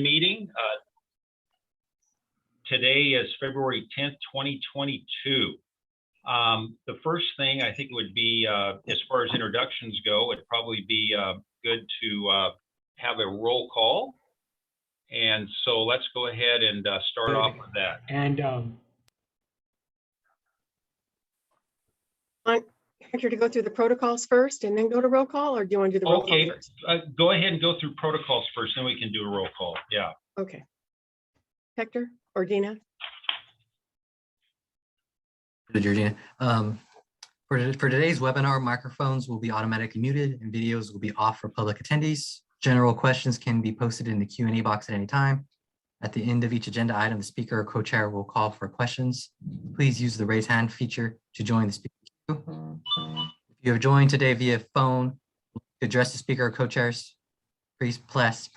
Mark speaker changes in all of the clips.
Speaker 1: meeting. Today is February 10th, 2022. The first thing I think would be, as far as introductions go, it'd probably be good to have a roll call. And so let's go ahead and start off with that.
Speaker 2: And
Speaker 3: Hector, to go through the protocols first and then go to roll call, or do you want to do the roll call first?
Speaker 1: Go ahead and go through protocols first, then we can do a roll call. Yeah.
Speaker 3: Okay. Hector or Dina?
Speaker 4: Georgina. For today's webinar, microphones will be automatically muted and videos will be off for public attendees. General questions can be posted in the Q&A box at any time. At the end of each agenda item, the speaker or co-chair will call for questions. Please use the raise hand feature to join the speaker queue. If you have joined today via phone, to address the speaker or co-chairs, please press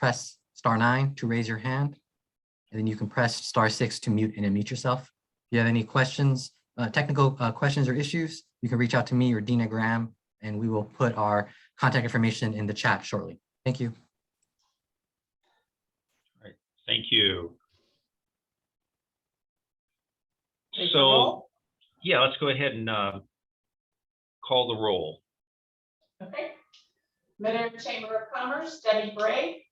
Speaker 4: *9 to raise your hand, and then you can press *6 to mute and unmute yourself. If you have any questions, technical questions or issues, you can reach out to me or Dina Graham, and we will put our contact information in the chat shortly. Thank you.
Speaker 1: All right. Thank you. So, yeah, let's go ahead and call the roll.
Speaker 5: Okay. Madera Chamber of Commerce, Debbie Bray.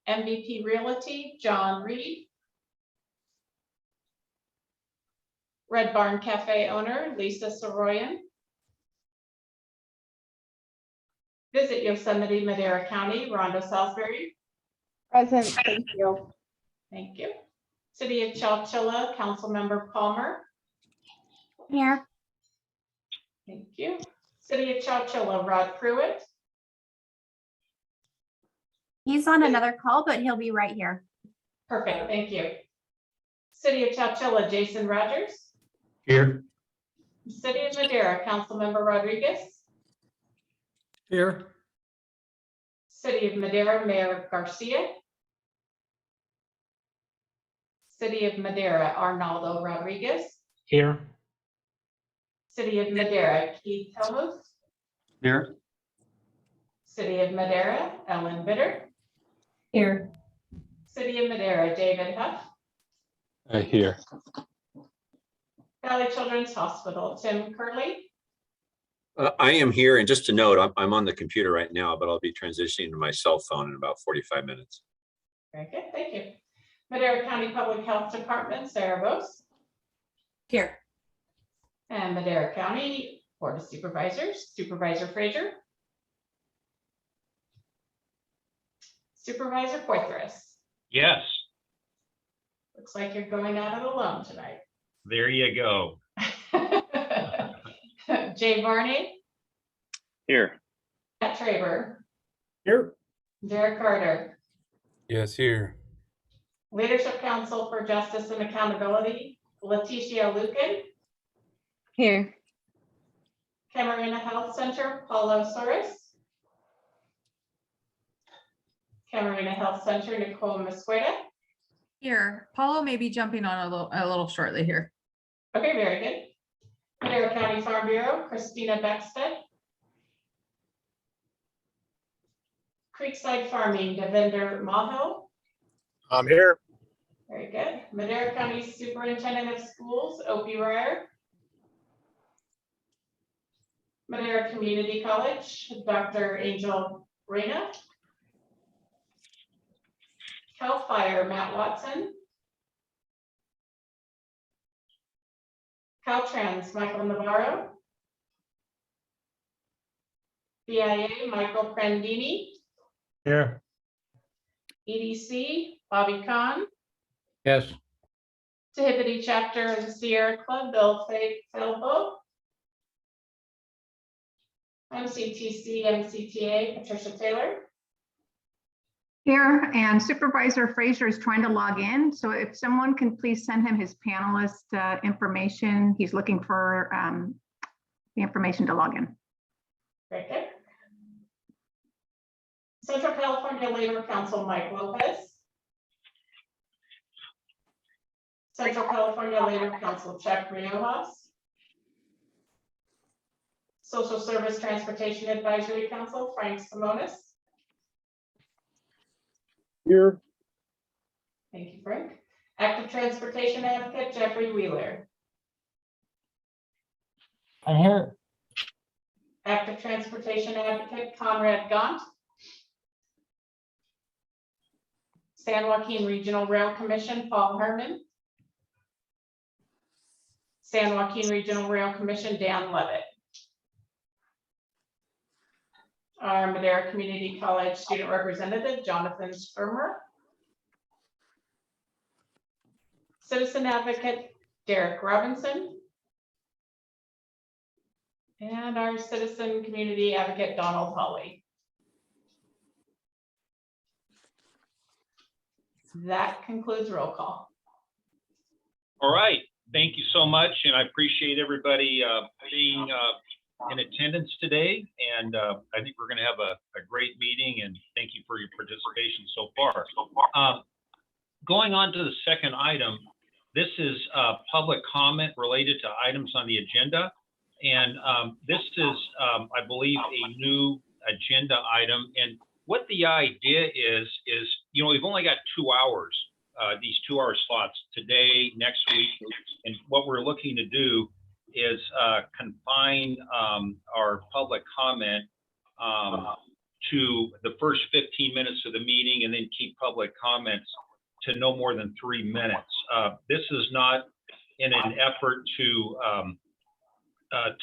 Speaker 5: MVP Realty, John Reed. Red Barn Cafe owner, Lisa Soroyan. Visit Yosemite, Madera County, Rhonda Salisbury.
Speaker 6: Present, thank you.
Speaker 5: Thank you. City of Chowchilla, Councilmember Palmer.
Speaker 6: Here.
Speaker 5: Thank you. City of Chowchilla, Rod Pruitt.
Speaker 6: He's on another call, but he'll be right here.
Speaker 5: Perfect, thank you. City of Chowchilla, Jason Rogers.
Speaker 2: here.
Speaker 5: City of Madera, Councilmember Rodriguez.
Speaker 2: Here.
Speaker 5: City of Madera, Mayor Garcia. City of Madera, Arnaldo Rodriguez.
Speaker 2: Here.
Speaker 5: City of Madera, Keith Helmuth.
Speaker 2: Here.
Speaker 5: City of Madera, Ellen Bitter.
Speaker 6: Here.
Speaker 5: City of Madera, David Huff.
Speaker 2: Here.
Speaker 5: Valley Children's Hospital, Tim Curley.
Speaker 7: I am here, and just to note, I'm on the computer right now, but I'll be transitioning to my cell phone in about 45 minutes.
Speaker 5: Very good, thank you. Madera County Public Health Department, Sarah Bose.
Speaker 6: Here.
Speaker 5: And Madera County Board of Supervisors, Supervisor Frazier. Supervisor Poitras.
Speaker 1: Yes,
Speaker 5: Looks like you're going at it alone tonight.
Speaker 1: there you go.
Speaker 5: Jay Varney,
Speaker 8: Here.
Speaker 5: Matt Traber,
Speaker 2: Here.
Speaker 5: Derek Carter,
Speaker 8: Yes, here.
Speaker 5: Leadership Council for Justice and Accountability, Leticia Lucan,
Speaker 6: Here.
Speaker 5: Camarina Health Center, Paulo Soros, Camarina Health Center, Nicole Mosqueda.
Speaker 9: Here, Paulo may be jumping on a little shortly here.
Speaker 5: Okay, very good. Madera County Farm Bureau, Christina Beckstead. Creekside Farming, Devinder Maho.
Speaker 8: I'm here.
Speaker 5: Very good. Madera County Superintendent of Schools, Opie Rare. Madera Community College, Dr. Angel Reyna. Cal Fire, Matt Watson. Caltrans, Michael Navarro. BIA, Michael Prandini.
Speaker 2: Here.
Speaker 5: EDC, Bobby Kahn.
Speaker 2: Yes.
Speaker 5: Tahiti Chapter of the Sierra Club, Bill Felbo. MCTC, MCTA, Patricia Taylor.
Speaker 10: Here, and Supervisor Frazier is trying to log in. So if someone can please send him his panelist information, he's looking for the information to log in.
Speaker 5: Very good. Central California Labor Council, Mike Lopez. Central California Labor Council, Chuck Riojas. Social Service Transportation Advisory Council, Frank Simonis.
Speaker 2: Here.
Speaker 5: Thank you, Frank. Active Transportation Advocate Jeffrey Wheeler.
Speaker 2: I'm here.
Speaker 5: Active Transportation Advocate Conrad Gaunt. San Joaquin Regional Rail Commission Paul Herman. San Joaquin Regional Rail Commission Dan Levitt. Our Madera Community College Student Representative Jonathan Spermer. Citizen Advocate Derek Robinson. And our Citizen Community Advocate Donald Holly. That concludes roll call.
Speaker 1: All right, thank you so much, and I appreciate everybody being in attendance today. And I think we're going to have a great meeting, and thank you for your participation so far. Going on to the second item, this is public comment related to items on the agenda. And this is, I believe, a new agenda item. And what the idea is, you know, we've only got 2 hours, these 2-hour slots today, next week. And what we're looking to do is confine our public comment to the first 15 minutes of the meeting, and then keep public comments to no more than 3 minutes. This is not in an effort to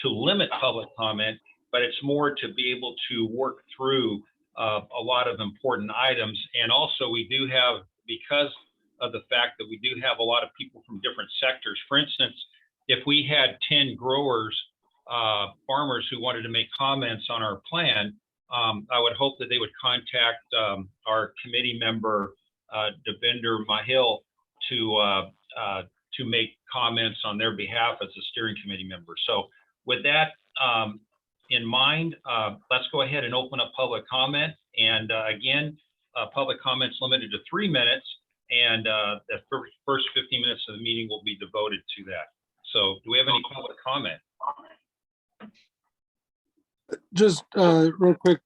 Speaker 1: limit public comment, but it's more to be able to work through a lot of important items. And also we do have, because of the fact that we do have a lot of people from different sectors. For instance, if we had 10 growers, farmers who wanted to make comments on our plan, I would hope that they would contact our committee member, Devinder Mahil, to make comments on their behalf as a steering committee member. So with that in mind, let's go ahead and open up public comment. And again, public comments limited to 3 minutes, and the first 15 minutes of the meeting will be devoted to that. So do we have any public comment?
Speaker 2: Just real quick,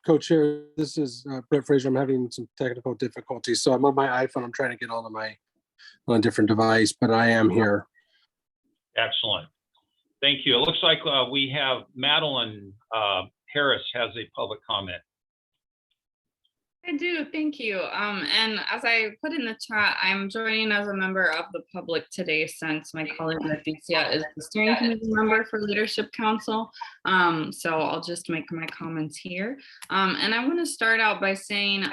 Speaker 2: co-chair, this is Brett Fraser. I'm having some technical difficulties. So I'm on my iPhone. I'm trying to get onto my on a different device, but I am here.
Speaker 1: Excellent. Thank you. It looks like we have Madeline Harris has a public comment.
Speaker 11: I do, thank you. And as I put in the chat, I'm joining as a member of the public today since my colleague Leticia is the steering committee member for Leadership Council. So I'll just make my comments here. And I want to start out by saying,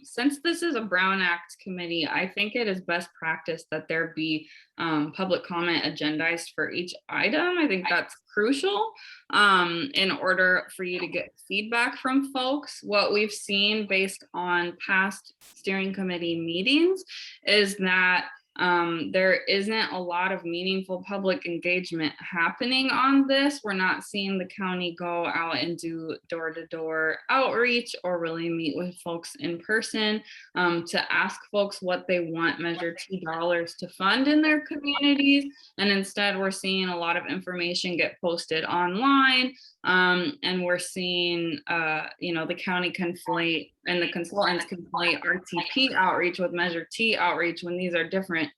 Speaker 11: since this is a Brown Act committee, I think it is best practice that there be public comment agendized for each item. I think that's crucial in order for you to get feedback from folks. What we've seen based on past steering committee meetings is that there isn't a lot of meaningful public engagement happening on this. We're not seeing the county go out and do door-to-door outreach or really meet with folks in person to ask folks what they want Measure T dollars to fund in their communities. And instead, we're seeing a lot of information get posted online. And we're seeing, the county conflate and the consultants conflate RTP outreach with Measure T outreach when these are different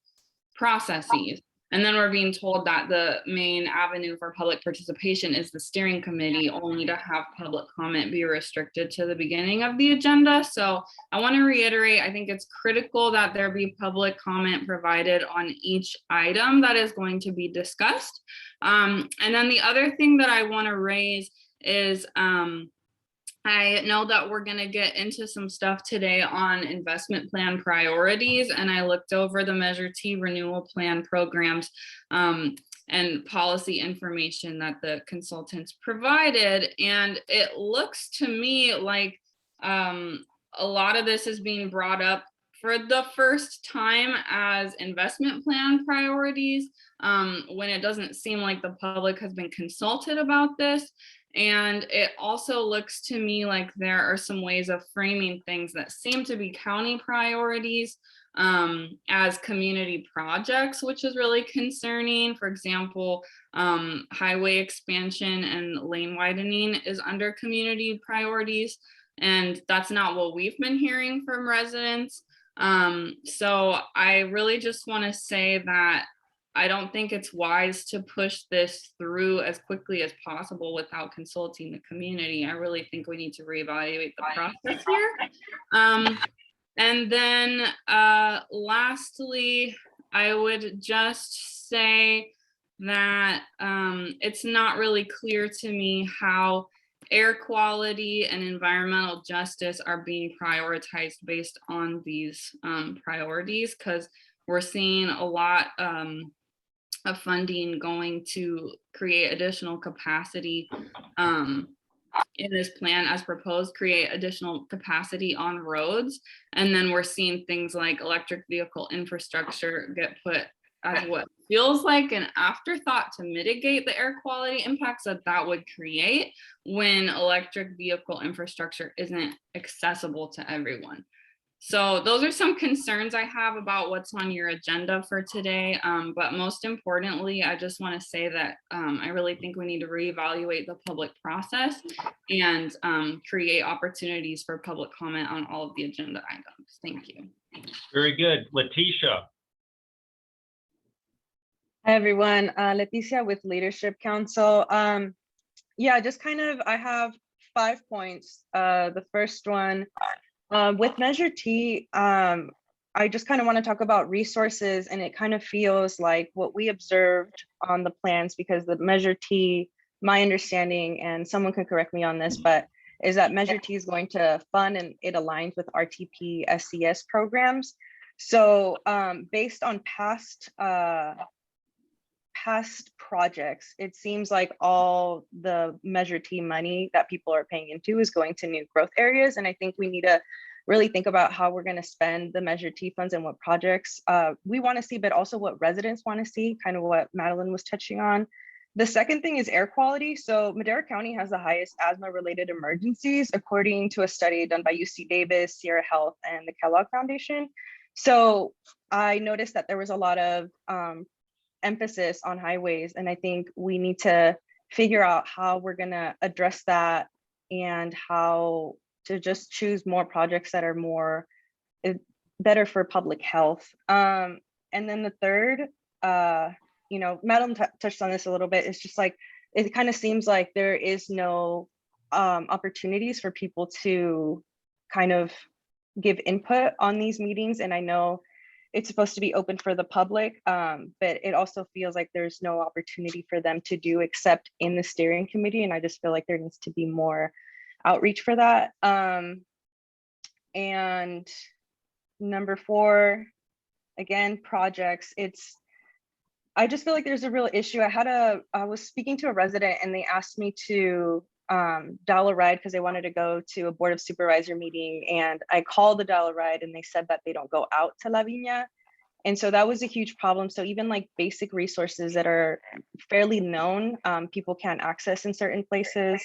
Speaker 11: processes. And then we're being told that the main avenue for public participation is the steering committee, only to have public comment be restricted to the beginning of the agenda. So I want to reiterate, I think it's critical that there be public comment provided on each item that is going to be discussed. And then the other thing that I want to raise is I know that we're going to get into some stuff today on investment plan priorities, and I looked over the Measure T renewal plan programs and policy information that the consultants provided. And it looks to me like a lot of this is being brought up for the first time as investment plan priorities, when it doesn't seem like the public has been consulted about this. And it also looks to me like there are some ways of framing things that seem to be county priorities as community projects, which is really concerning. For example, highway expansion and lane widening is under community priorities. And that's not what we've been hearing from residents. So I really just want to say that I don't think it's wise to push this through as quickly as possible without consulting the community. I really think we need to reevaluate the process here. And then lastly, I would just say that it's not really clear to me how air quality and environmental justice are being prioritized based on these priorities, because we're seeing a lot of funding going to create additional capacity in this plan as proposed, create additional capacity on roads. And then we're seeing things like electric vehicle infrastructure get put as what feels like an afterthought to mitigate the air quality impacts that would create when electric vehicle infrastructure isn't accessible to everyone. So those are some concerns I have about what's on your agenda for today. But most importantly, I just want to say that I really think we need to reevaluate the public process and create opportunities for public comment on all of the agenda items. Thank you.
Speaker 1: Very good. Letitia.
Speaker 12: Hi, everyone. Leticia with Leadership Council. Yeah, just kind of, I have 5 points. The first one, with Measure T, I just kind of want to talk about resources, and it kind of feels like what we observed on the plans, because the Measure T, my understanding, and someone can correct me on this, but is that Measure T is going to fund and it aligns with RTP SCS programs. So based on past projects, it seems like all the Measure T money that people are paying into is going to new growth areas. And I think we need to really think about how we're going to spend the Measure T funds and what projects we want to see, but also what residents want to see, kind of what Madeline was touching on. The second thing is air quality. So Madera County has the highest asthma-related emergencies, according to a study done by UC Davis, Sierra Health, and the Kellogg Foundation. So I noticed that there was a lot of emphasis on highways, and I think we need to figure out how we're going to address that and how to just choose more projects that are more better for public health. And then the third, you know, Madeline touched on this a little bit. It's just like, it kind of seems like there is no opportunities for people to kind of give input on these meetings. And I know it's supposed to be open for the public, but it also feels like there's no opportunity for them to do except in the steering committee. And I just feel like there needs to be more outreach for that. And number 4, again, projects. I just feel like there's a real issue. I was speaking to a resident and they asked me to dial a ride because they wanted to go to a board of supervisor meeting, and I called the dial a ride and they said that they don't go out to La Viña. And so that was a huge problem. So even like basic resources that are fairly known, people can't access in certain places.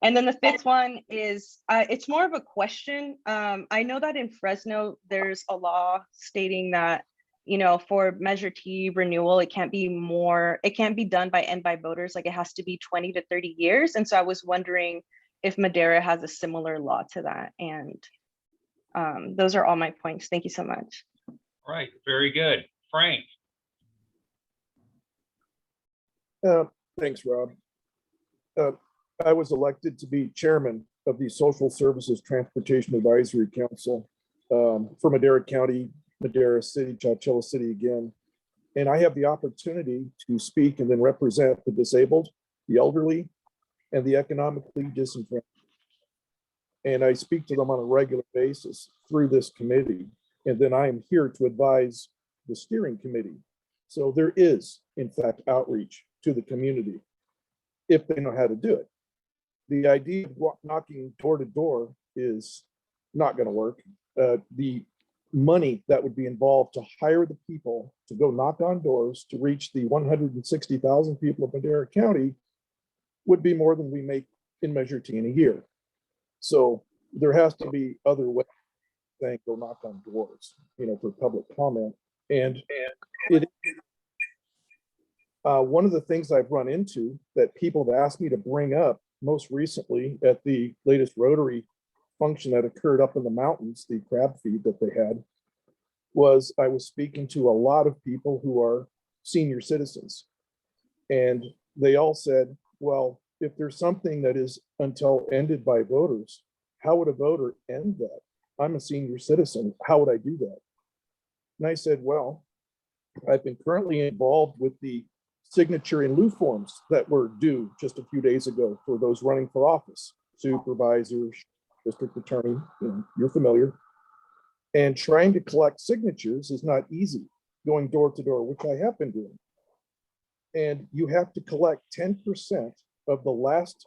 Speaker 12: And then the 5th one is, it's more of a question. I know that in Fresno, there's a law stating that, you know, for Measure T renewal, it can't be done by end by voters, like it has to be 20 to 30 years. And so I was wondering if Madera has a similar law to that. And those are all my points. Thank you so much.
Speaker 1: All right, very good. Frank.
Speaker 13: Thanks, Rob. I was elected to be chairman of the Social Services Transportation Advisory Council for Madera County, Madera City, Chowchilla City again. And I have the opportunity to speak and then represent the disabled, the elderly, and the economically disenfranchised. And I speak to them on a regular basis through this committee. And then I am here to advise the steering committee. So there is, in fact, outreach to the community if they know how to do it. The idea of knocking door to door is not going to work. The money that would be involved to hire the people to go knock on doors to reach the 160,000 people of Madera County would be more than we make in Measure T in a year. So there has to be other ways than go knock on doors, you know, for public comment. And one of the things I've run into that people have asked me to bring up most recently at the latest Rotary function that occurred up in the mountains, the crab feed that they had, was I was speaking to a lot of people who are senior citizens. And they all said, well, if there's something that is until ended by voters, how would a voter end that? I'm a senior citizen. How would I do that? And I said, well, I've been currently involved with the signature in lieu forms that were due just a few days ago for those running for office, supervisors, district attorney, you're familiar. And trying to collect signatures is not easy, going door to door, which I have been doing. And you have to collect 10% of the last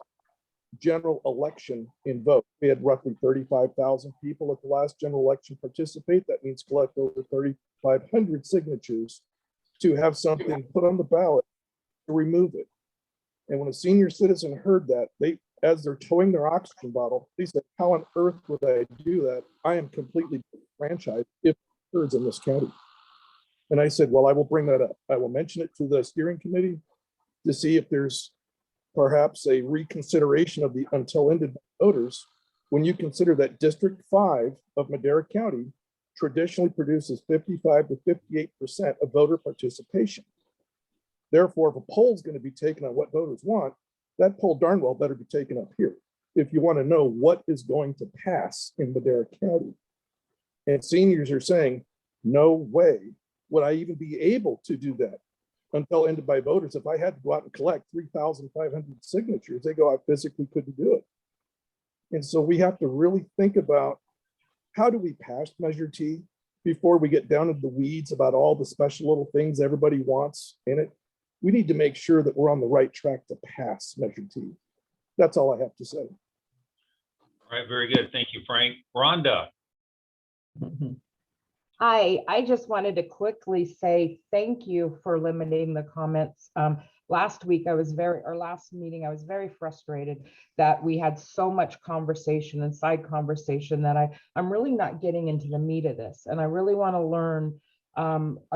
Speaker 13: general election in vote. We had roughly 35,000 people at the last general election participate. That means collect over 3,500 signatures to have something put on the ballot to remove it. And when a senior citizen heard that, as they're towing their oxygen bottle, they said, how on earth would I do that? I am completely franchised if it occurs in this county. And I said, well, I will bring that up. I will mention it to the steering committee to see if there's perhaps a reconsideration of the until ended voters when you consider that District 5 of Madera County traditionally produces 55 to 58% of voter participation. Therefore, if a poll is going to be taken on what voters want, that poll darn well better be taken up here if you want to know what is going to pass in Madera County. And seniors are saying, no way would I even be able to do that until ended by voters. If I had to go out and collect 3,500 signatures, they go, I physically couldn't do it. And so we have to really think about how do we pass Measure T before we get down into the weeds about all the special little things everybody wants in it. We need to make sure that we're on the right track to pass Measure T. That's all I have to say.
Speaker 1: All right, very good. Thank you, Frank. Rhonda.
Speaker 5: Hi, I just wanted to quickly say thank you for limiting the comments. Last meeting, I was very frustrated that we had so much conversation and side conversation that I'm really not getting into the meat of this. And I really want to learn.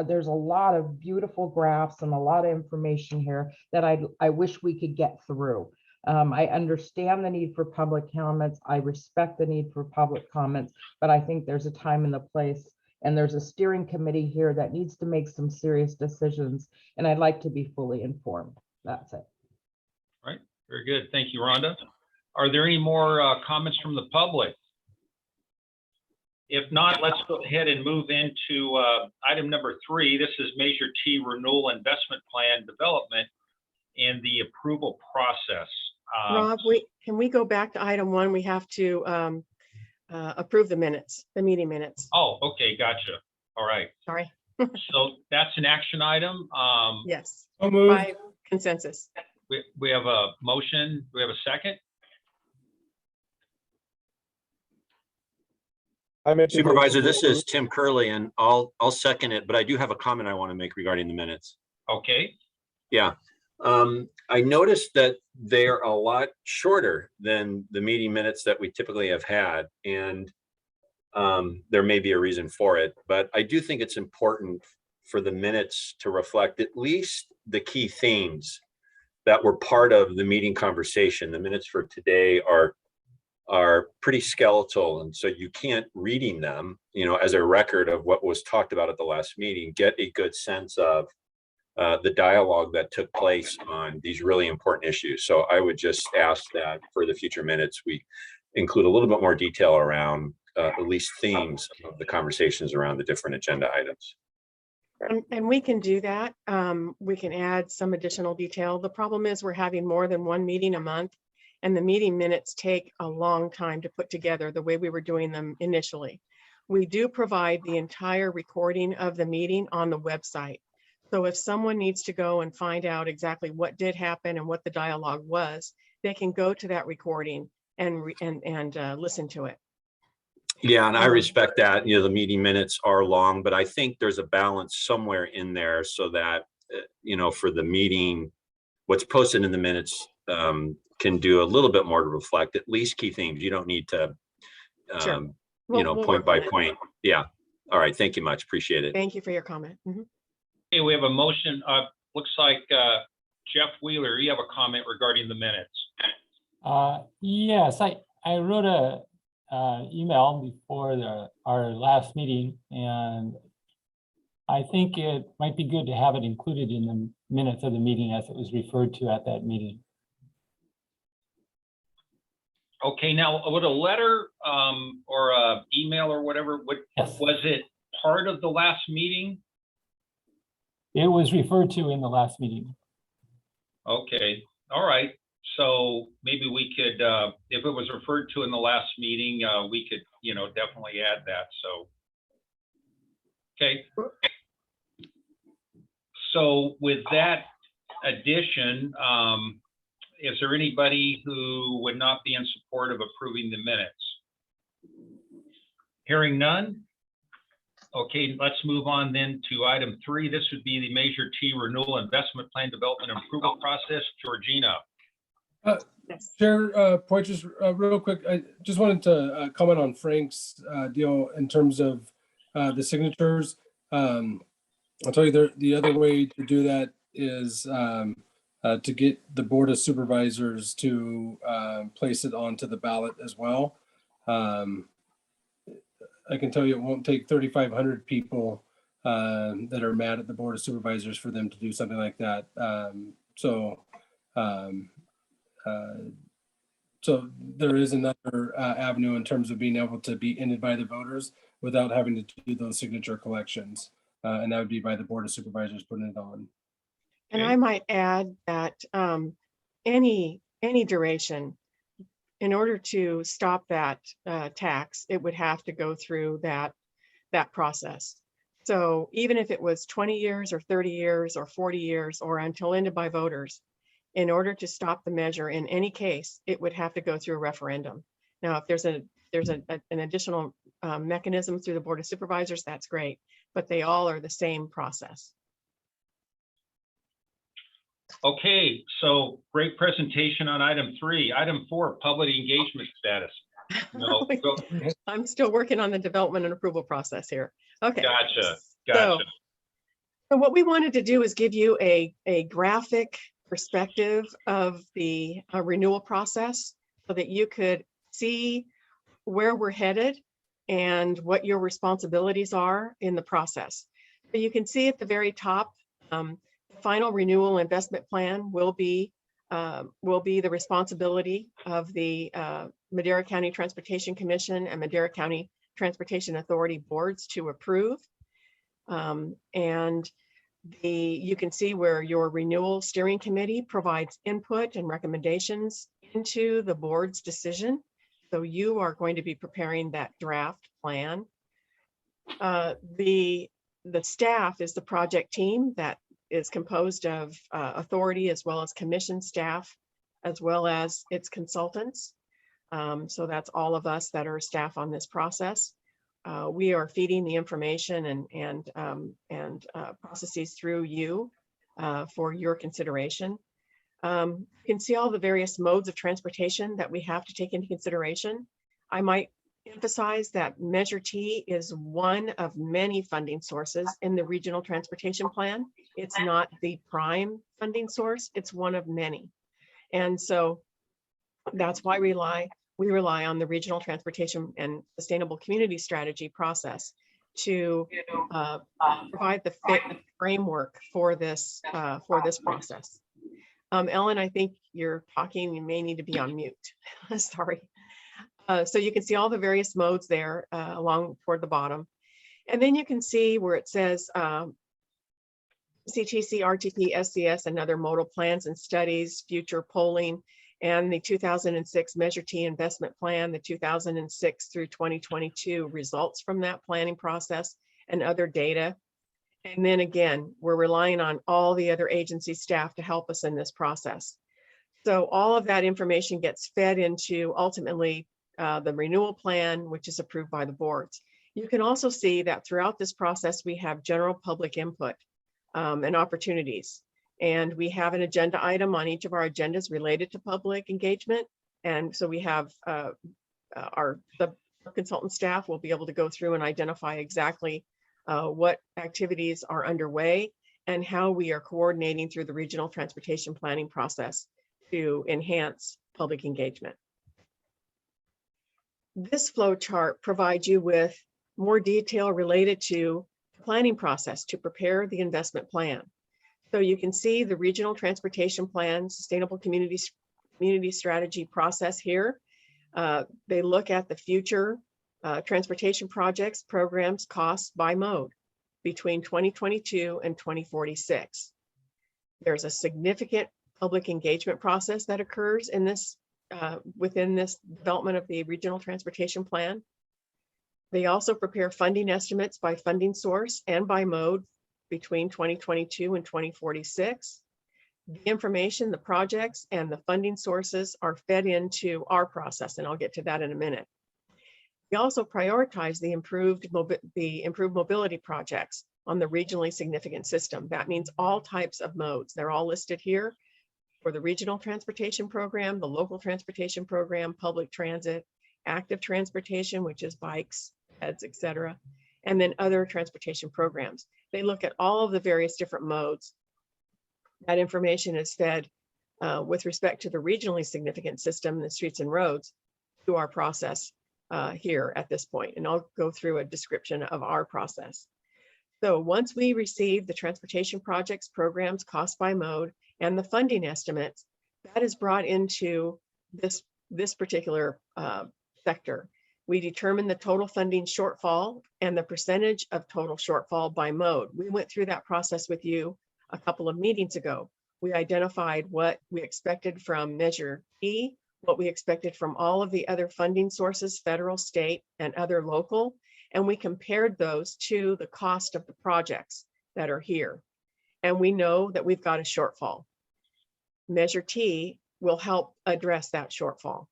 Speaker 5: There's a lot of beautiful graphs and a lot of information here that I wish we could get through. I understand the need for public comments. I respect the need for public comments, but I think there's a time and a place. And there's a steering committee here that needs to make some serious decisions. And I'd like to be fully informed. That's it.
Speaker 1: All right, very good. Thank you, Rhonda. Are there any more comments from the public? If not, let's go ahead and move into item number 3. This is Measure T Renewal Investment Plan Development and the approval process.
Speaker 3: Rob, can we go back to item 1? We have to approve the minutes, the meeting minutes.
Speaker 1: Oh, okay, gotcha. All right.
Speaker 3: Sorry.
Speaker 1: So that's an action item.
Speaker 3: Yes, by consensus.
Speaker 1: We have a motion. Do we have a second?
Speaker 7: Supervisor, this is Tim Curley, and I'll second it, but I do have a comment I want to make regarding the minutes.
Speaker 1: Okay.
Speaker 7: Yeah. I noticed that they're a lot shorter than the meeting minutes that we typically have had, and there may be a reason for it, but I do think it's important for the minutes to reflect at least the key themes that were part of the meeting conversation. The minutes for today are pretty skeletal, and so you can't, reading them, as a record of what was talked about at the last meeting, get a good sense of the dialogue that took place on these really important issues. So I would just ask that for the future minutes, we include a little bit more detail around at least themes of the conversations around the different agenda items.
Speaker 3: And we can do that. We can add some additional detail. The problem is we're having more than one meeting a month, and the meeting minutes take a long time to put together the way we were doing them initially. We do provide the entire recording of the meeting on the website. So if someone needs to go and find out exactly what did happen and what the dialogue was, they can go to that recording and listen to it.
Speaker 7: Yeah, and I respect that. The meeting minutes are long, but I think there's a balance somewhere in there so that, for the meeting, what's posted in the minutes can do a little bit more to reflect at least key themes. You don't need to,
Speaker 3: Sure.
Speaker 7: We'll point by point. Yeah. All right. Thank you much. Appreciate it.
Speaker 3: Thank you for your comment. Mm-hmm.
Speaker 1: Okay, we have a motion. Looks like Jeff Wheeler, you have a comment regarding the minutes.
Speaker 14: Yes, I wrote email before our last meeting, and I think it might be good to have it included in the minutes of the meeting as it was referred to at that meeting.
Speaker 1: Okay, now would a letter or a email or whatever,
Speaker 14: Yes.
Speaker 1: was it part of the last meeting?
Speaker 14: It was referred to in the last meeting.
Speaker 1: Okay, all right. So maybe we could, if it was referred to in the last meeting, we could, definitely add that. So, okay. So with that addition, is there anybody who would not be in support of approving the minutes? Hearing none? Okay, let's move on then to item 3. This would be the Measure T Renewal Investment Plan Development and Approval Process. Georgina.
Speaker 2: Chair Poitras, real quick, I just wanted to comment on Frank's deal in terms of the signatures. I'll tell you the other way to do that is to get the Board of Supervisors to place it onto the ballot as well. I can tell you it won't take 3,500 people that are mad at the Board of Supervisors for them to do something like that. So there is another avenue in terms of being able to be ended by the voters without having to do those signature collections. And that would be by the Board of Supervisors putting it on.
Speaker 3: And I might add that any duration, in order to stop that tax, it would have to go through that process. So even if it was 20 years or 30 years or 40 years or until ended by voters, in order to stop the measure in any case, it would have to go through a referendum. Now, if there's an additional mechanism through the Board of Supervisors, that's great, but they all are the same process.
Speaker 1: Okay, so great presentation on item 3. Item 4, public engagement status. No,
Speaker 3: I'm still working on the development and approval process here. Okay.
Speaker 1: Gotcha.
Speaker 3: So what we wanted to do is give you a graphic perspective of the renewal process so that you could see where we're headed and what your responsibilities are in the process. So you can see at the very top, the final renewal investment plan will be the responsibility of the Madera County Transportation Commission and Madera County Transportation Authority boards to approve. And you can see where your renewal steering committee provides input and recommendations into the board's decision. So you are going to be preparing that draft plan. The staff is the project team that is composed of authority as well as commission staff, as well as its consultants. So that's all of us that are staff on this process. We are feeding the information and processes through you for your consideration. You can see all the various modes of transportation that we have to take into consideration. I might emphasize that Measure T is one of many funding sources in the regional transportation plan. It's not the prime funding source, it's one of many. And so that's why we rely on the regional transportation and sustainable community strategy process to provide the framework for this process. Ellen, I think you're talking, you may need to be on mute. Sorry. So you can see all the various modes there along toward the bottom. And then you can see where it says CTC, RTP, SCS, and other modal plans and studies, future polling, and the 2006 Measure T investment plan, the 2006 through 2022 results from that planning process and other data. And then again, we're relying on all the other agency staff to help us in this process. So all of that information gets fed into ultimately the renewal plan, which is approved by the boards. You can also see that throughout this process, we have general public input and opportunities. And we have an agenda item on each of our agendas related to public engagement. And so we have the consultant staff will be able to go through and identify exactly what activities are underway and how we are coordinating through the regional transportation planning process to enhance public engagement. This flow chart provides you with more detail related to the planning process to prepare the investment plan. So you can see the regional transportation plan, sustainable community strategy process here. They look at the future transportation projects, programs, costs by mode between 2022 and 2046. There's a significant public engagement process that occurs in this within this development of the regional transportation plan. They also prepare funding estimates by funding source and by mode between 2022 and 2046. The information, the projects, and the funding sources are fed into our process, and I'll get to that in a minute. We also prioritize the improved mobility projects on the regionally significant system. That means all types of modes. They're all listed here for the regional transportation program, the local transportation program, public transit, active transportation, which is bikes, peds, etc., and then other transportation programs. They look at all of the various different modes. That information is fed with respect to the regionally significant system, the streets and roads, to our process here at this point. And I'll go through a description of our process. So once we receive the transportation projects, programs, cost by mode, and the funding estimates, that is brought into this particular sector. We determine the total funding shortfall and the percentage of total shortfall by mode. We went through that process with you a couple of meetings ago. We identified what we expected from Measure E, what we expected from all of the other funding sources, federal, state, and other local, and we compared those to the cost of the projects that are here. And we know that we've got a shortfall. Measure T will help address that shortfall.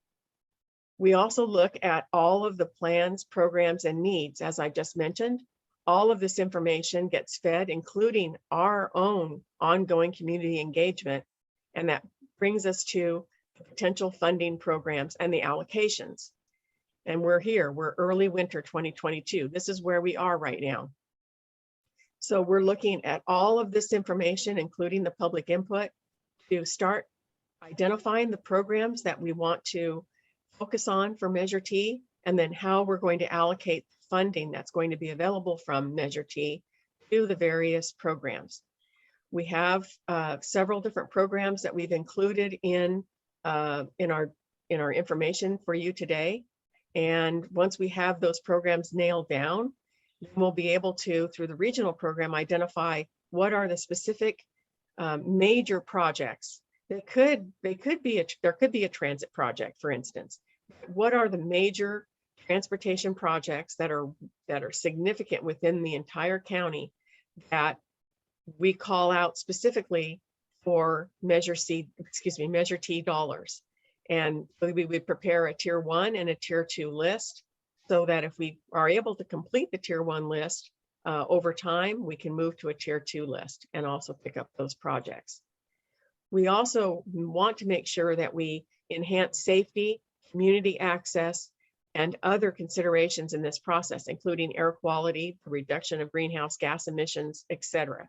Speaker 3: We also look at all of the plans, programs, and needs, as I just mentioned. All of this information gets fed, including our own ongoing community engagement, and that brings us to the potential funding programs and the allocations. And we're here, we're early winter 2022. This is where we are right now. So we're looking at all of this information, including the public input, to start identifying the programs that we want to focus on for Measure T, and then how we're going to allocate funding that's going to be available from Measure T to the various programs. We have several different programs that we've included in our information for you today. And once we have those programs nailed down, we'll be able to, through the regional program, identify what are the specific major projects. There could be a transit project, for instance. What are the major transportation projects that are significant within the entire county that we call out specifically for Measure T dollars? And we would prepare a tier 1 and a tier 2 list, so that if we are able to complete the tier 1 list over time, we can move to a tier 2 list and also pick up those projects. We also want to make sure that we enhance safety, community access, and other considerations in this process, including air quality, the reduction of greenhouse gas emissions, etc.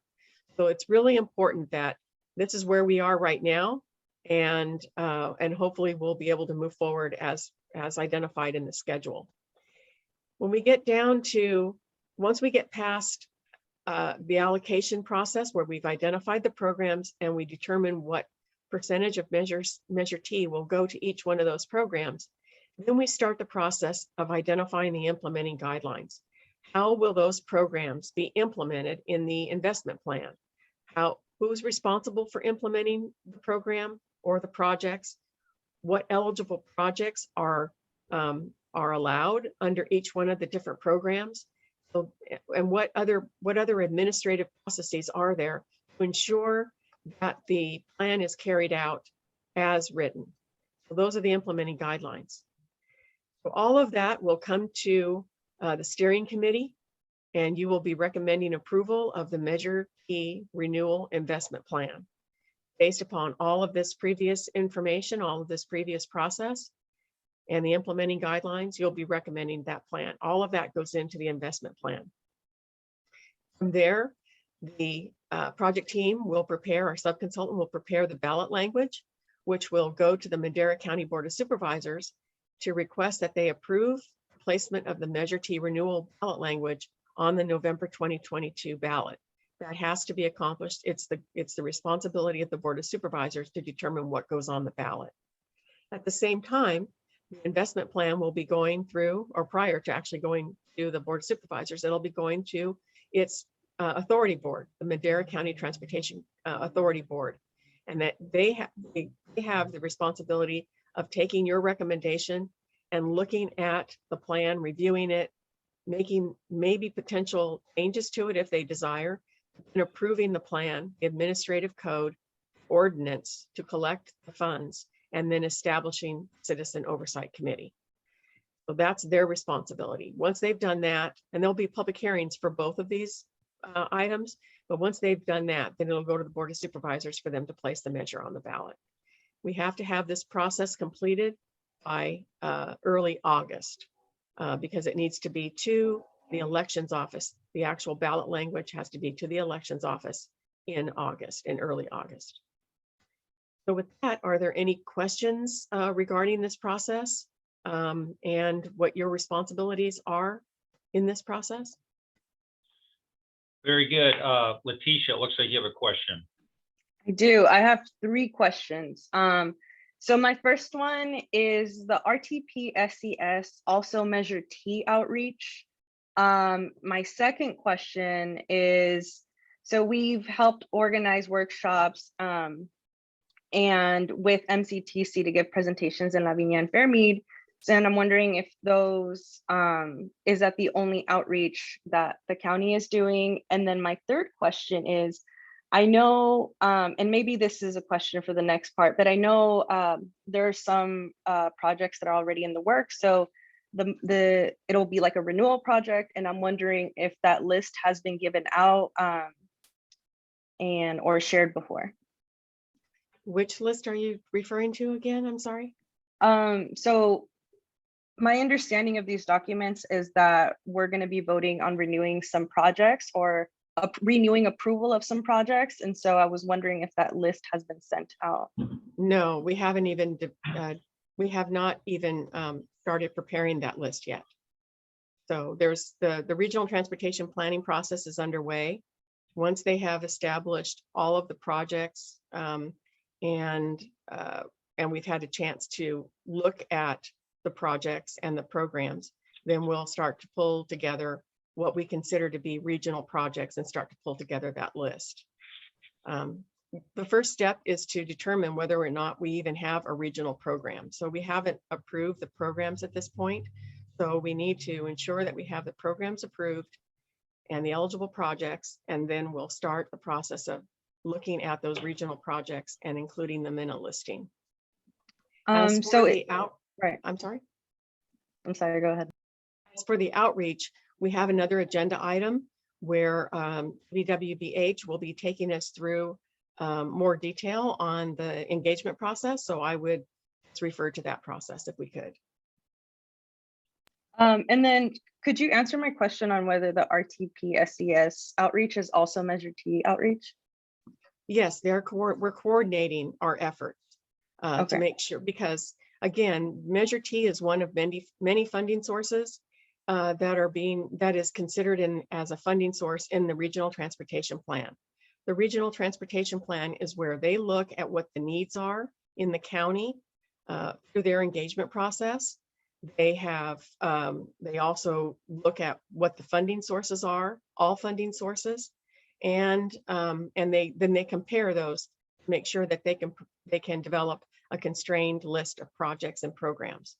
Speaker 3: So it's really important that this is where we are right now, and hopefully we'll be able to move forward as identified in the schedule. When we get down to, once we get past the allocation process where we've identified the programs and we determine what percentage of Measure T will go to each one of those programs, then we start the process of identifying the implementing guidelines. How will those programs be implemented in the investment plan? Who's responsible for implementing the program or the projects? What eligible projects are allowed under each one of the different programs? So, and what other administrative processes are there to ensure that the plan is carried out as written? So those are the implementing guidelines. So all of that will come to the steering committee, and you will be recommending approval of the Measure T Renewal Investment Plan. Based upon all of this previous information, all of this previous process, and the implementing guidelines, you'll be recommending that plan. All of that goes into the investment plan. From there, the project team will prepare, our subconsultant will prepare the ballot language, which will go to the Madera County Board of Supervisors to request that they approve placement of the Measure T renewal ballot language on the November 2022 ballot. That has to be accomplished. It's the responsibility of the Board of Supervisors to determine what goes on the ballot. At the same time, the investment plan will be going through, or prior to actually going to the Board of Supervisors, it'll be going to its authority board, the Madera County Transportation Authority Board. And that they have the responsibility of taking your recommendation and looking at the plan, reviewing it, making maybe potential changes to it if they desire, and approving the plan, the administrative code, ordinance to collect the funds, and then establishing citizen oversight committee. So that's their responsibility. Once they've done that, and there'll be public hearings for both of these items, but once they've done that, then it'll go to the Board of Supervisors for them to place the measure on the ballot. We have to have this process completed by early August because it needs to be to the elections office. The actual ballot language has to be to the elections office in August, in early August. So with that, are there any questions regarding this process and what your responsibilities are in this process?
Speaker 1: Very good. Letitia, it looks like you have a question.
Speaker 12: I do. I have 3 questions. So my first one is the RTP SES also Measure T outreach. My second question is, so we've helped organize workshops and with MCTC to give presentations in La Viña and Fairmead. So, and I'm wondering if those, is that the only outreach that the county is doing? And then my third question is, I know, and maybe this is a question for the next part, but I know there are some projects that are already in the works. So it'll be like a renewal project. And I'm wondering if that list has been given out or shared before.
Speaker 3: Which list are you referring to again? I'm sorry.
Speaker 12: So my understanding of these documents is that we're going to be voting on renewing some projects or renewing approval of some projects. And so I was wondering if that list has been sent out.
Speaker 3: No, we haven't even, we have not even started preparing that list yet. So there's the regional transportation planning process is underway. Once they have established all of the projects and we've had a chance to look at the projects and the programs, then we'll start to pull together what we consider to be regional projects and start to pull together that list. The first step is to determine whether or not we even have a regional program. So we haven't approved the programs at this point. So we need to ensure that we have the programs approved and the eligible projects, and then we'll start the process of looking at those regional projects and including them in a listing.
Speaker 12: Right.
Speaker 3: I'm sorry.
Speaker 12: I'm sorry, go ahead.
Speaker 3: As for the outreach, we have another agenda item where VWBH will be taking us through more detail on the engagement process. So I would refer to that process if we could.
Speaker 12: And then could you answer my question on whether the RTP SES outreach is also Measure T outreach?
Speaker 3: Yes, we're coordinating our efforts to make sure, because again, Measure T is one of many funding sources that is considered as a funding source in the regional transportation plan. The regional transportation plan is where they look at what the needs are in the county through their engagement process. They also look at what the funding sources are, all funding sources, and they compare those to make sure that they can develop a constrained list of projects and programs.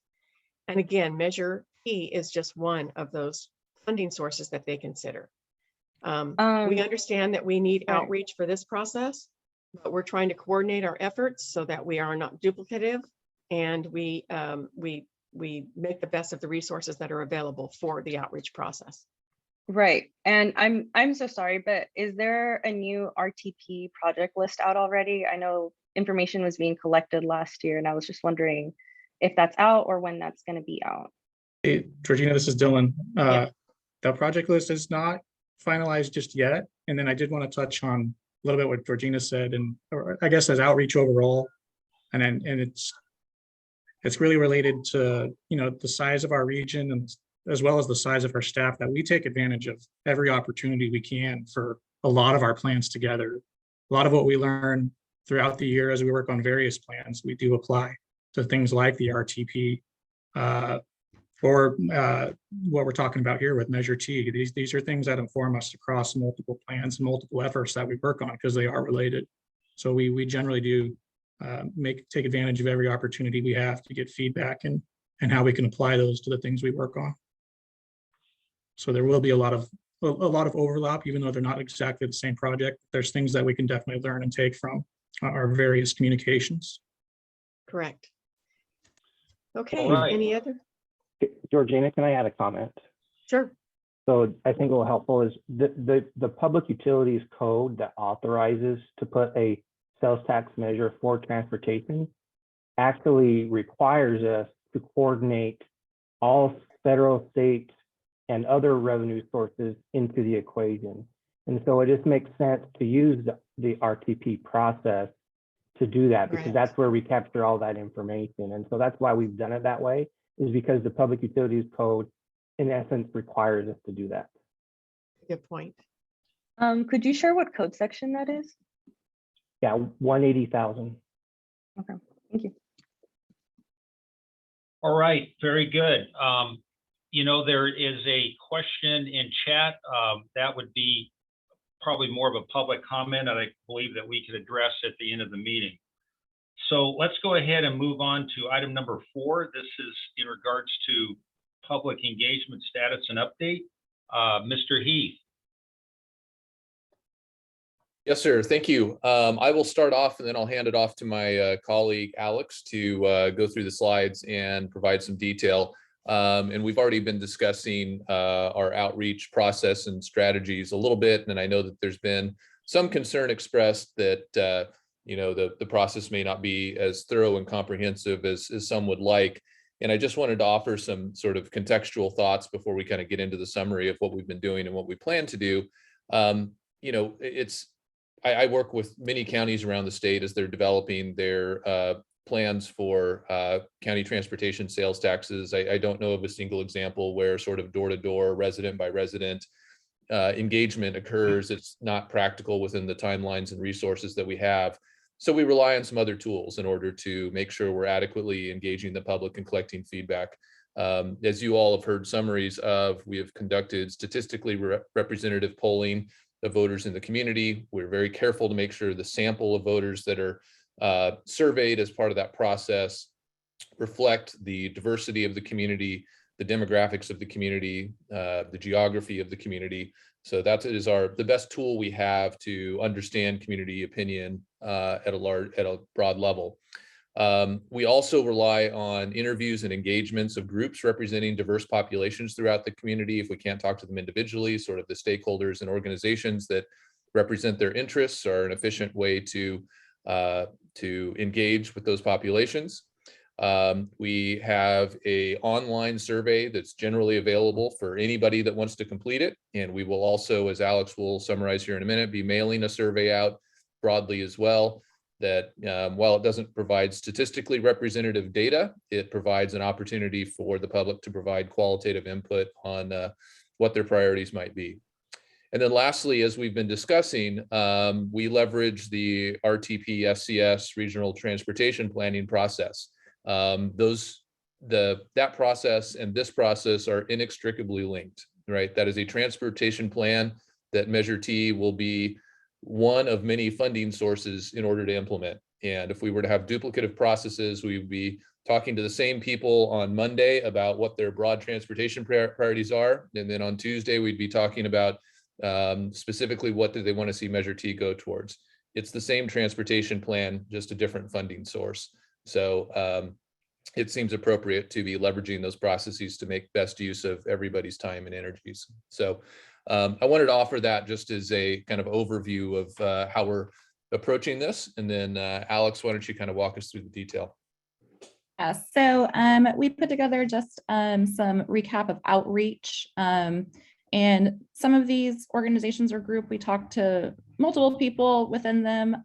Speaker 3: And again, Measure T is just one of those funding sources that they consider. We understand that we need outreach for this process, but we're trying to coordinate our efforts so that we are not duplicative and we make the best of the resources that are available for the outreach process.
Speaker 12: Right. And I'm so sorry, but is there a new RTP project list out already? I know information was being collected last year and I was just wondering if that's out or when that's going to be out.
Speaker 15: Hey, Georgina, this is Dylan. The project list is not finalized just yet. And then I did want to touch on a little bit what Georgina said, and or I guess as outreach overall. And it's It's really related to, the size of our region and as well as the size of our staff, that we take advantage of every opportunity we can for a lot of our plans together. A lot of what we learn throughout the year as we work on various plans, we do apply to things like the RTP, or what we're talking about here with Measure T. These are things that inform us across multiple plans and multiple efforts that we work on because they are related. So we generally do take advantage of every opportunity we have to get feedback and how we can apply those to the things we work on. So there will be a lot of overlap, even though they're not exactly the same project. There's things that we can definitely learn and take from our various communications.
Speaker 3: Correct. Okay,
Speaker 1: right.
Speaker 3: any other?
Speaker 16: Georgina, can I add a comment?
Speaker 3: Sure.
Speaker 16: So I think what helpful is the Public Utilities Code that authorizes to put a sales tax measure for transportation actually requires us to coordinate all federal, state, and other revenue sources into the equation. And so it just makes sense to use the RTP process to do that, because that's where we capture all that information. And so that's why we've done it that way, is because the Public Utilities Code, in essence, requires us to do that.
Speaker 3: Good point.
Speaker 12: Could you share what code section that is?
Speaker 16: Yeah, 180,000.
Speaker 12: Okay, thank you.
Speaker 1: All right, very good. There is a question in chat that would be probably more of a public comment, and I believe that we could address at the end of the meeting. So let's go ahead and move on to item number 4. This is in regards to public engagement status and update. Mr. Heath.
Speaker 17: Yes, sir. Thank you. I will start off and then I'll hand it off to my colleague, Alex, to go through the slides and provide some detail. And we've already been discussing our outreach process and strategies a little bit. And I know that there's been some concern expressed that, the process may not be as thorough and comprehensive as some would like. And I just wanted to offer some sort of contextual thoughts before we kind of get into the summary of what we've been doing and what we plan to do. I work with many counties around the state as they're developing their plans for county transportation sales taxes. I don't know of a single example where sort of door-to-door, resident by resident engagement occurs. It's not practical within the timelines and resources that we have. So we rely on some other tools in order to make sure we're adequately engaging the public and collecting feedback. As you all have heard summaries of, we have conducted statistically representative polling of voters in the community. We're very careful to make sure the sample of voters that are surveyed as part of that process reflect the diversity of the community, the demographics of the community, the geography of the community. So that is the best tool we have to understand community opinion at a broad level. We also rely on interviews and engagements of groups representing diverse populations throughout the community. If we can't talk to them individually, sort of the stakeholders and organizations that represent their interests are an efficient way to engage with those populations. We have an online survey that's generally available for anybody that wants to complete it. And we will also, as Alex will summarize here in a minute, be mailing a survey out broadly as well, that while it doesn't provide statistically representative data, it provides an opportunity for the public to provide qualitative input on what their priorities might be. And then lastly, as we've been discussing, we leverage the RTP FCS regional transportation planning process. That process and this process are inextricably linked, right? That is a transportation plan that Measure T will be one of many funding sources in order to implement. And if we were to have duplicative processes, we would be talking to the same people on Monday about what their broad transportation priorities are. And then on Tuesday, we'd be talking about specifically what do they want to see Measure T go towards. It's the same transportation plan, just a different funding source. So it seems appropriate to be leveraging those processes to make best use of everybody's time and energies. So I wanted to offer that just as a kind of overview of how we're approaching this. And then Alex, why don't you kind of walk us through the detail?
Speaker 9: Yeah, so we put together just some recap of outreach. And some of these organizations or group, we talked to multiple people within them.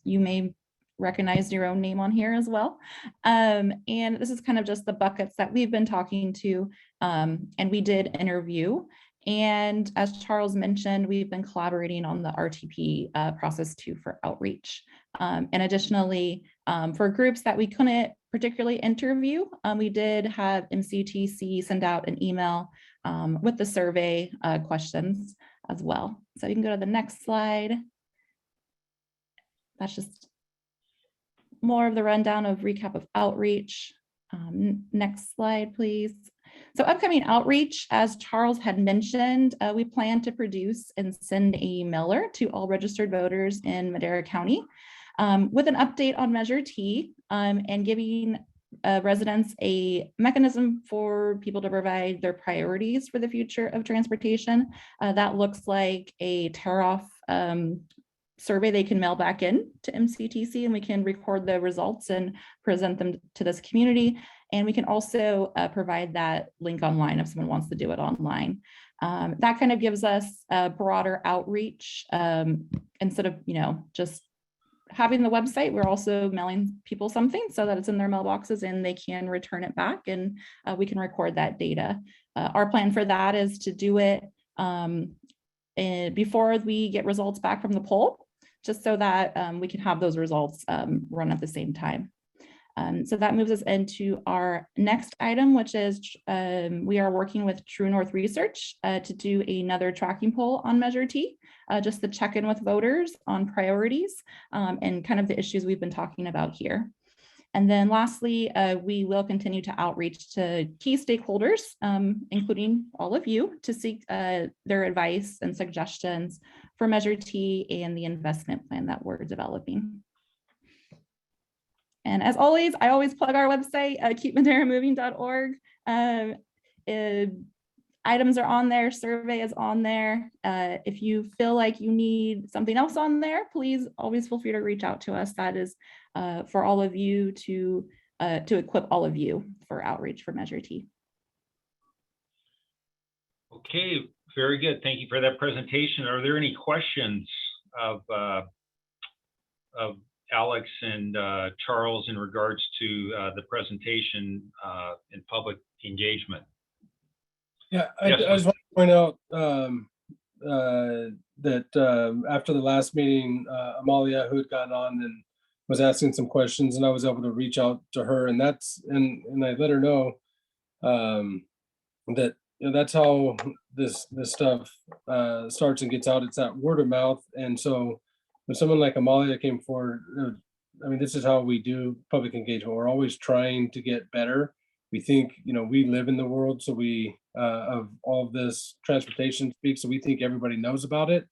Speaker 9: You may recognize your own name on here as well. And this is kind of just the buckets that we've been talking to, and we did interview. And as Charles mentioned, we've been collaborating on the RTP process too for outreach. And additionally, for groups that we couldn't particularly interview, we did have MCTC send out an email with the survey questions as well. So you can go to the next slide. That's just more of the rundown of recap of outreach. Next slide, please. So upcoming outreach, as Charles had mentioned, we plan to produce and send a mailer to all registered voters in Madera County with an update on Measure T and giving residents a mechanism for people to provide their priorities for the future of transportation. That looks like a tear-off survey they can mail back in to MCTC, and we can record the results and present them to this community. And we can also provide that link online if someone wants to do it online. That kind of gives us a broader outreach instead of, just having the website. We're also mailing people something so that it's in their mailboxes and they can return it back, and we can record that data. Our plan for that is to do it before we get results back from the poll, just so that we can have those results run at the same time. So that moves us into our next item, which is we are working with True North Research to do another tracking poll on Measure T, just to check in with voters on priorities and kind of the issues we've been talking about here. And then lastly, we will continue to outreach to key stakeholders, including all of you, to seek their advice and suggestions for Measure T and the investment plan that we're developing. And as always, I always plug our website, keepmaderamoving.org. Items are on there, survey is on there. If you feel like you need something else on there, please always feel free to reach out to us. That is for all of you to equip all of you for outreach for Measure T.
Speaker 1: Okay, very good. Thank you for that presentation. Are there any questions of Alex and Charles in regards to the presentation and public engagement?
Speaker 2: Yeah,
Speaker 1: Yes,
Speaker 2: I just want to point out that after the last meeting, Amalia, who had gotten on and was asking some questions, and I was able to reach out to her, and I let her know that that's how this stuff starts and gets out. It's that word of mouth, and so when someone like Amalia came forward, I mean, this is how we do public engagement. We're always trying to get better. We think, we live in the world, so we of all of this transportation speak, so we think everybody knows about it.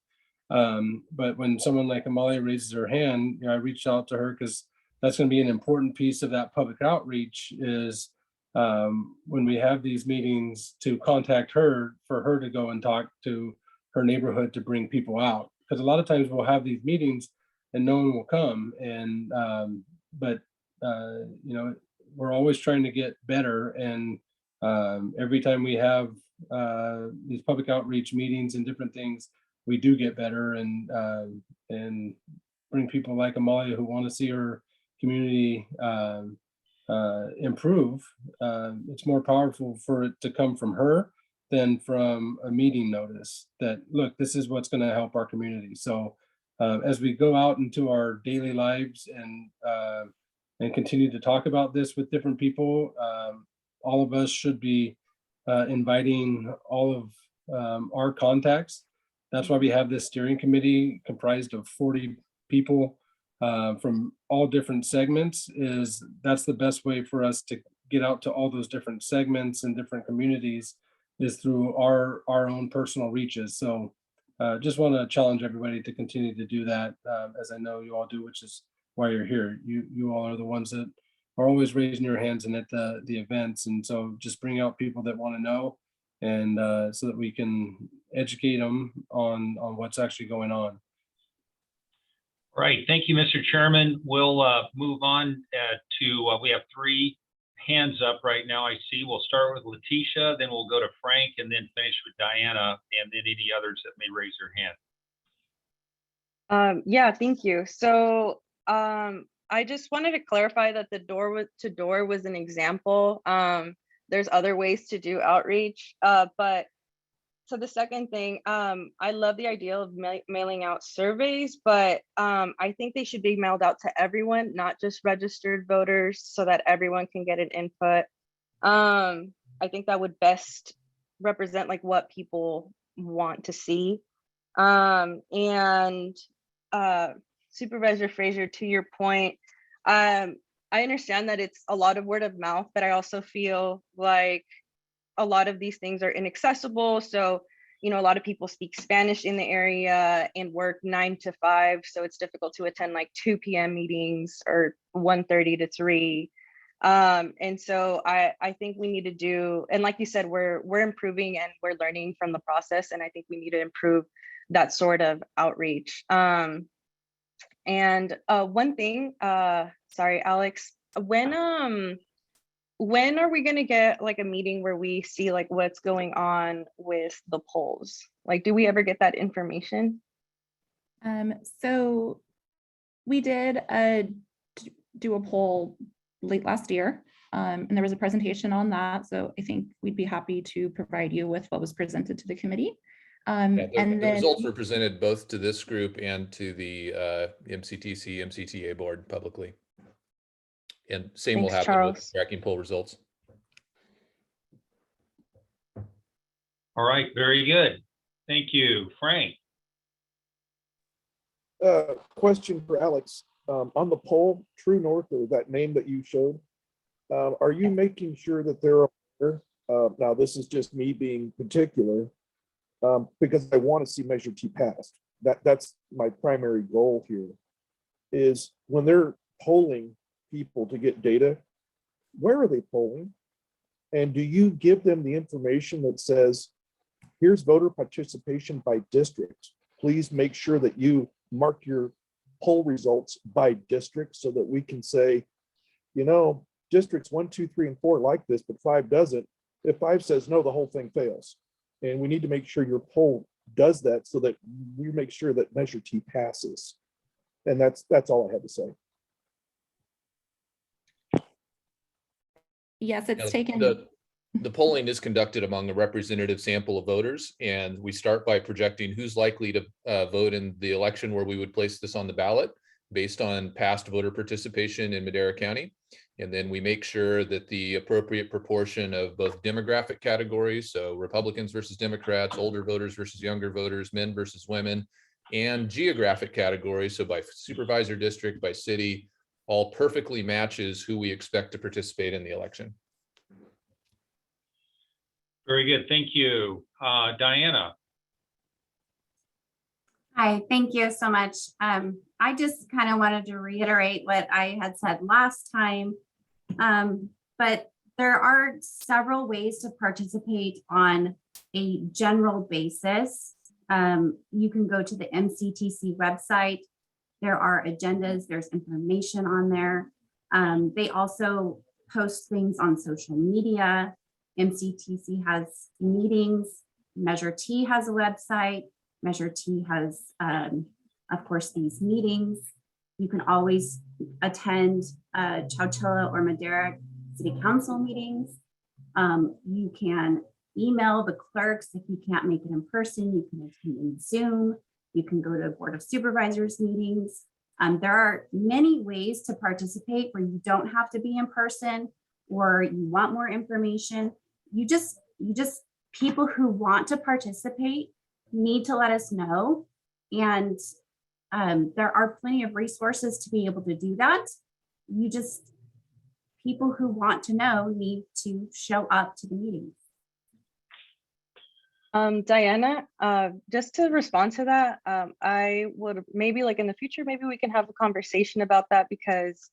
Speaker 2: But when someone like Amalia raises her hand, I reached out to her because that's going to be an important piece of that public outreach is when we have these meetings to contact her for her to go and talk to her neighborhood to bring people out. Because a lot of times we'll have these meetings and no one will come. And we're always trying to get better. And every time we have these public outreach meetings and different things, we do get better and bring people like Amalia who want to see her community improve. It's more powerful for it to come from her than from a meeting notice that, look, this is what's going to help our community. So as we go out into our daily lives and continue to talk about this with different people, all of us should be inviting all of our contacts. That's why we have this steering committee comprised of 40 people from all different segments. That's the best way for us to get out to all those different segments and different communities is through our own personal reaches. So just want to challenge everybody to continue to do that, as I know you all do, which is why you're here. You all are the ones that are always raising your hands and at the events. And so just bring out people that want to know, and so that we can educate them on what's actually going on.
Speaker 1: All right, thank you, Mr. Chairman. We'll move on to, we have 3 hands up right now, I see. We'll start with Letitia, then we'll go to Frank, and then finish with Diana, and then any others that may raise their hand.
Speaker 12: Yeah, thank you. So I I just wanted to clarify that the door to door was an example. There's other ways to do outreach, but so the second thing, I love the idea of mailing out surveys, but I think they should be mailed out to everyone, not just registered voters, so that everyone can get an input. I think that would best represent like what people want to see. And Supervisor Frazier, to your point, I understand that it's a lot of word of mouth, but I also feel like a lot of these things are inaccessible. So, you know, a lot of people speak Spanish in the area and work 9 to 5. So it's difficult to attend like 2 p.m. meetings or 1:30 to 3. And so I think we need to do, and like you said, we're improving and we're learning from the process. And I think we need to improve that sort of outreach. And one thing, sorry, Alex, when are we going to get like a meeting where we see like what's going on with the polls? Like, do we ever get that information?
Speaker 9: So we did do a poll late last year, and there was a presentation on that. So I think we'd be happy to provide you with what was presented to the committee.
Speaker 17: Yeah,
Speaker 9: And
Speaker 17: the
Speaker 9: then
Speaker 17: results were presented both to this group and to the MCTC, MCTA board publicly. And same will
Speaker 12: Thanks,
Speaker 17: happen with
Speaker 12: Charles.
Speaker 17: tracking poll results.
Speaker 1: All right, very good. Thank you, Frank.
Speaker 13: Question for Alex. On the poll, True North, or that name that you showed, are you making sure that they're aware? Now, this is just me being particular, because I want to see Measure T passed. That's my primary goal here, is when they're polling people to get data, where are they polling? And do you give them the information that says, here's voter participation by district. Please make sure that you mark your poll results by district so that we can say, you know, districts 1, 2, 3, and 4 like this, but 5 doesn't. If 5 says no, the whole thing fails. And we need to make sure your poll does that so that we make sure that Measure T passes. And that's all I had to say.
Speaker 9: yes, it's
Speaker 17: Now,
Speaker 9: taken.
Speaker 17: the polling is conducted among a representative sample of voters, and we start by projecting who's likely to vote in the election where we would place this on the ballot based on past voter participation in Madera County. And then we make sure that the appropriate proportion of both demographic categories, so Republicans versus Democrats, older voters versus younger voters, men versus women, and geographic categories, so by supervisor district, by city, all perfectly matches who we expect to participate in the election.
Speaker 1: Very good. Thank you. Diana.
Speaker 6: Hi, thank you so much. I just kind of wanted to reiterate what I had said last time, but there are several ways to participate on a general basis. You can go to the MCTC website. There are agendas, there's information on there. They also post things on social media. MCTC has meetings. Measure T has a website. Measure T has, of course, these meetings. You can always attend Chowchilla or Madera City Council meetings. You can email the clerks if you can't make it in person. You can attend in Zoom. You can go to Board of Supervisors meetings. There are many ways to participate where you don't have to be in person or you want more information. You just people who want to participate need to let us know. And there are plenty of resources to be able to do that. People who want to know need to show up to the meetings.
Speaker 12: Diana, just to respond to that, I would maybe like in the future, maybe we can have a conversation about that, because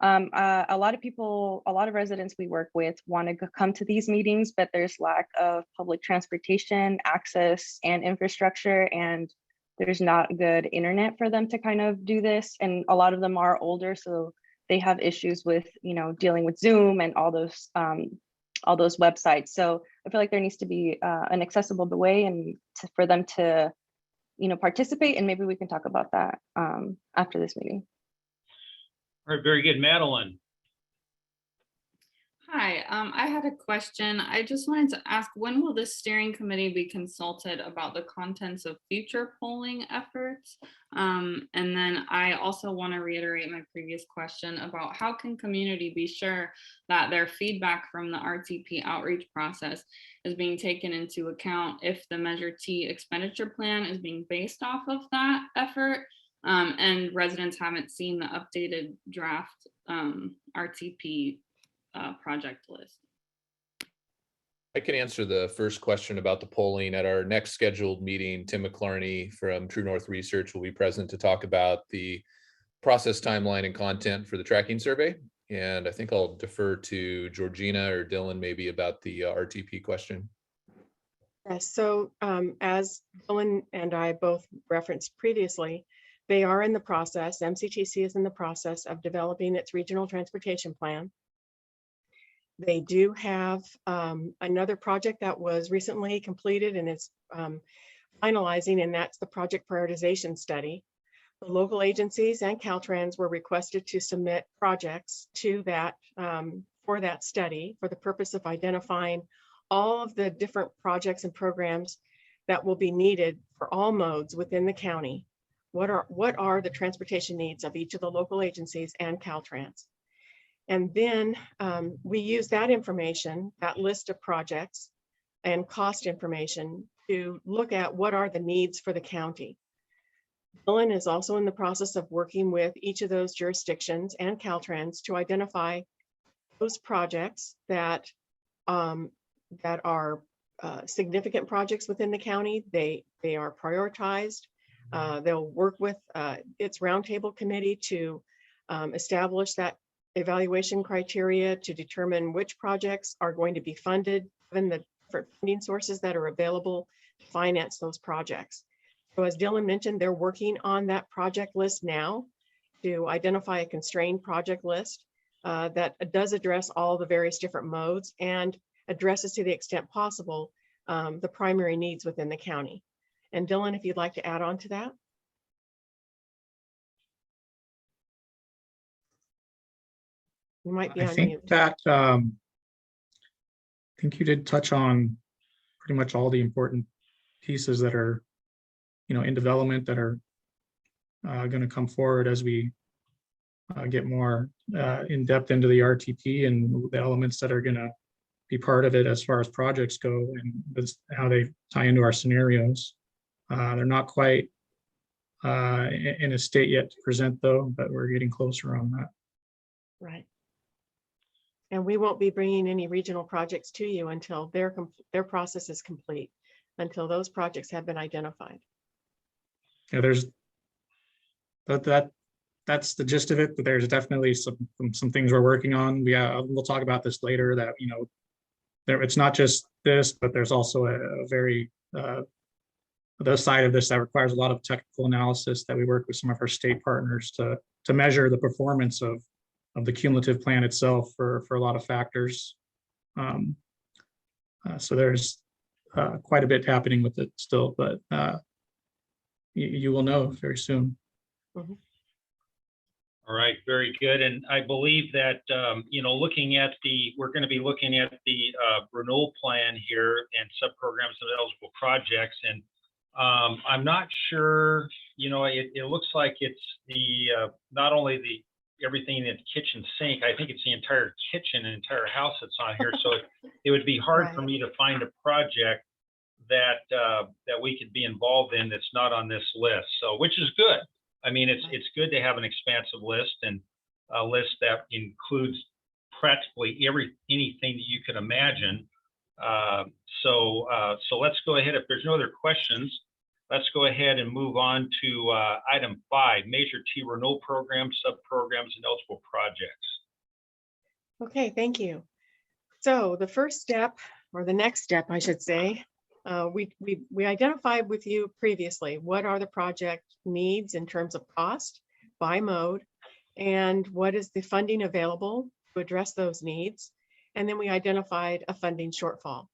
Speaker 12: a lot of people, a lot of residents we work with want to come to these meetings, but there's lack of public transportation access and infrastructure, and there's not good internet for them to kind of do this. And a lot of them are older, so they have issues with, you know, dealing with Zoom and all those websites. So I feel like there needs to be an accessible way and for them to, you know, participate. And maybe we can talk about that after this meeting.
Speaker 1: All right, very good. Madeline.
Speaker 11: Hi, I had a question. I just wanted to ask, when will the steering committee be consulted about the contents of future polling efforts? And then I also want to reiterate my previous question about how can community be sure that their feedback from the RTP outreach process is being taken into account if the Measure T expenditure plan is being based off of that effort? And residents haven't seen the updated draft RTP project list.
Speaker 17: I can answer the first question about the polling. At our next scheduled meeting, Tim McClarney from True North Research will be present to talk about the process timeline and content for the tracking survey. And I think I'll defer to Georgina or Dylan maybe about the RTP question.
Speaker 3: Yes, so as Dylan and I both referenced previously, they are in the process, MCTC is in the process of developing its regional transportation plan. They do have another project that was recently completed and is finalizing, and that's the project prioritization study. The local agencies and Caltrans were requested to submit projects to that for that study for the purpose of identifying all of the different projects and programs that will be needed for all modes within the county. What are the transportation needs of each of the local agencies and Caltrans? And then we use that information, that list of projects and cost information to look at what are the needs for the county. Dylan is also in the process of working with each of those jurisdictions and Caltrans to identify those projects that are significant projects within the county. They are prioritized. They'll work with its roundtable committee to establish that evaluation criteria to determine which projects are going to be funded, given the different funding sources that are available to finance those projects. So as Dylan mentioned, they're working on that project list now to identify a constrained project list that does address all the various different modes and addresses to the extent possible the primary needs within the county. And Dylan, if you'd like to add on to that. You might be
Speaker 15: I
Speaker 3: on
Speaker 15: think
Speaker 3: mute.
Speaker 15: that I think you did touch on pretty much all the important pieces that are, in development that are going to come forward as we get more in depth into the RTP and the elements that are going to be part of it as far as projects go and how they tie into our scenarios. They're not quite in a state yet to present though, but we're getting closer on that.
Speaker 3: Right. And we won't be bringing any regional projects to you until their process is complete, until those projects have been identified.
Speaker 15: Yeah, that's the gist of it, but there's definitely some things we're working on. We'll talk about this later that, it's not just this, but there's also a very, the side of this that requires a lot of technical analysis that we work with some of our state partners to measure the performance of the cumulative plan itself for a lot of factors. So there's quite a bit happening with it still, but you will know very soon.
Speaker 3: Mm-hmm.
Speaker 1: All right, very good. And I believe that, we're going to be looking at the renewal plan here and sub-programs of eligible projects. And I'm not sure, it looks like it's not only everything in the kitchen sink, I think it's the entire kitchen and entire house that's on here. So it would be hard for me to find a project that we could be involved in that's not on this list. So, which is good. I mean, it's good to have an expansive list and a list that includes practically anything that you could imagine. So let's go ahead. If there's no other questions, let's go ahead and move on to item 5, Measure T renewal program, sub-programs, and eligible projects.
Speaker 3: Okay, thank you. So the first step, or the next step, I should say, we identified with you previously what are the project needs in terms of cost by mode, and what is the funding available to address those needs. And then we identified a funding shortfall.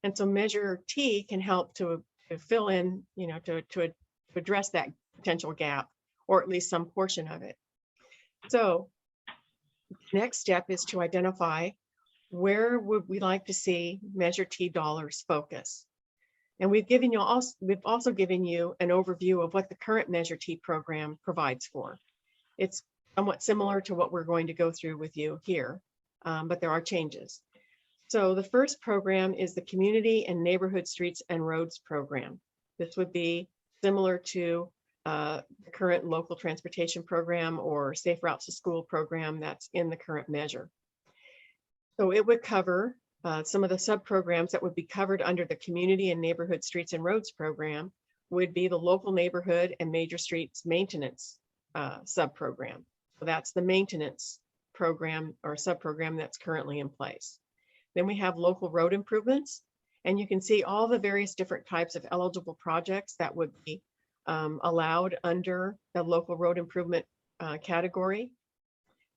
Speaker 3: And so Measure T can help to fill in, to address that potential gap, or at least some portion of it. So Next step is to identify where would we like to see Measure T dollars focus. And we've also given you an overview of what the current Measure T program provides for. It's somewhat similar to what we're going to go through with you here, but there are changes. So the first program is the Community and Neighborhood Streets and Roads program. This would be similar to the current local transportation program or Safe Routes to School program that's in the current measure. So it would cover some of the sub-programs that would be covered under the Community and Neighborhood Streets and Roads program would be the local neighborhood and major streets maintenance sub-program. So that's the maintenance program or sub-program that's currently in place. Then we have local road improvements, and you can see all the various different types of eligible projects that would be allowed under the local road improvement category.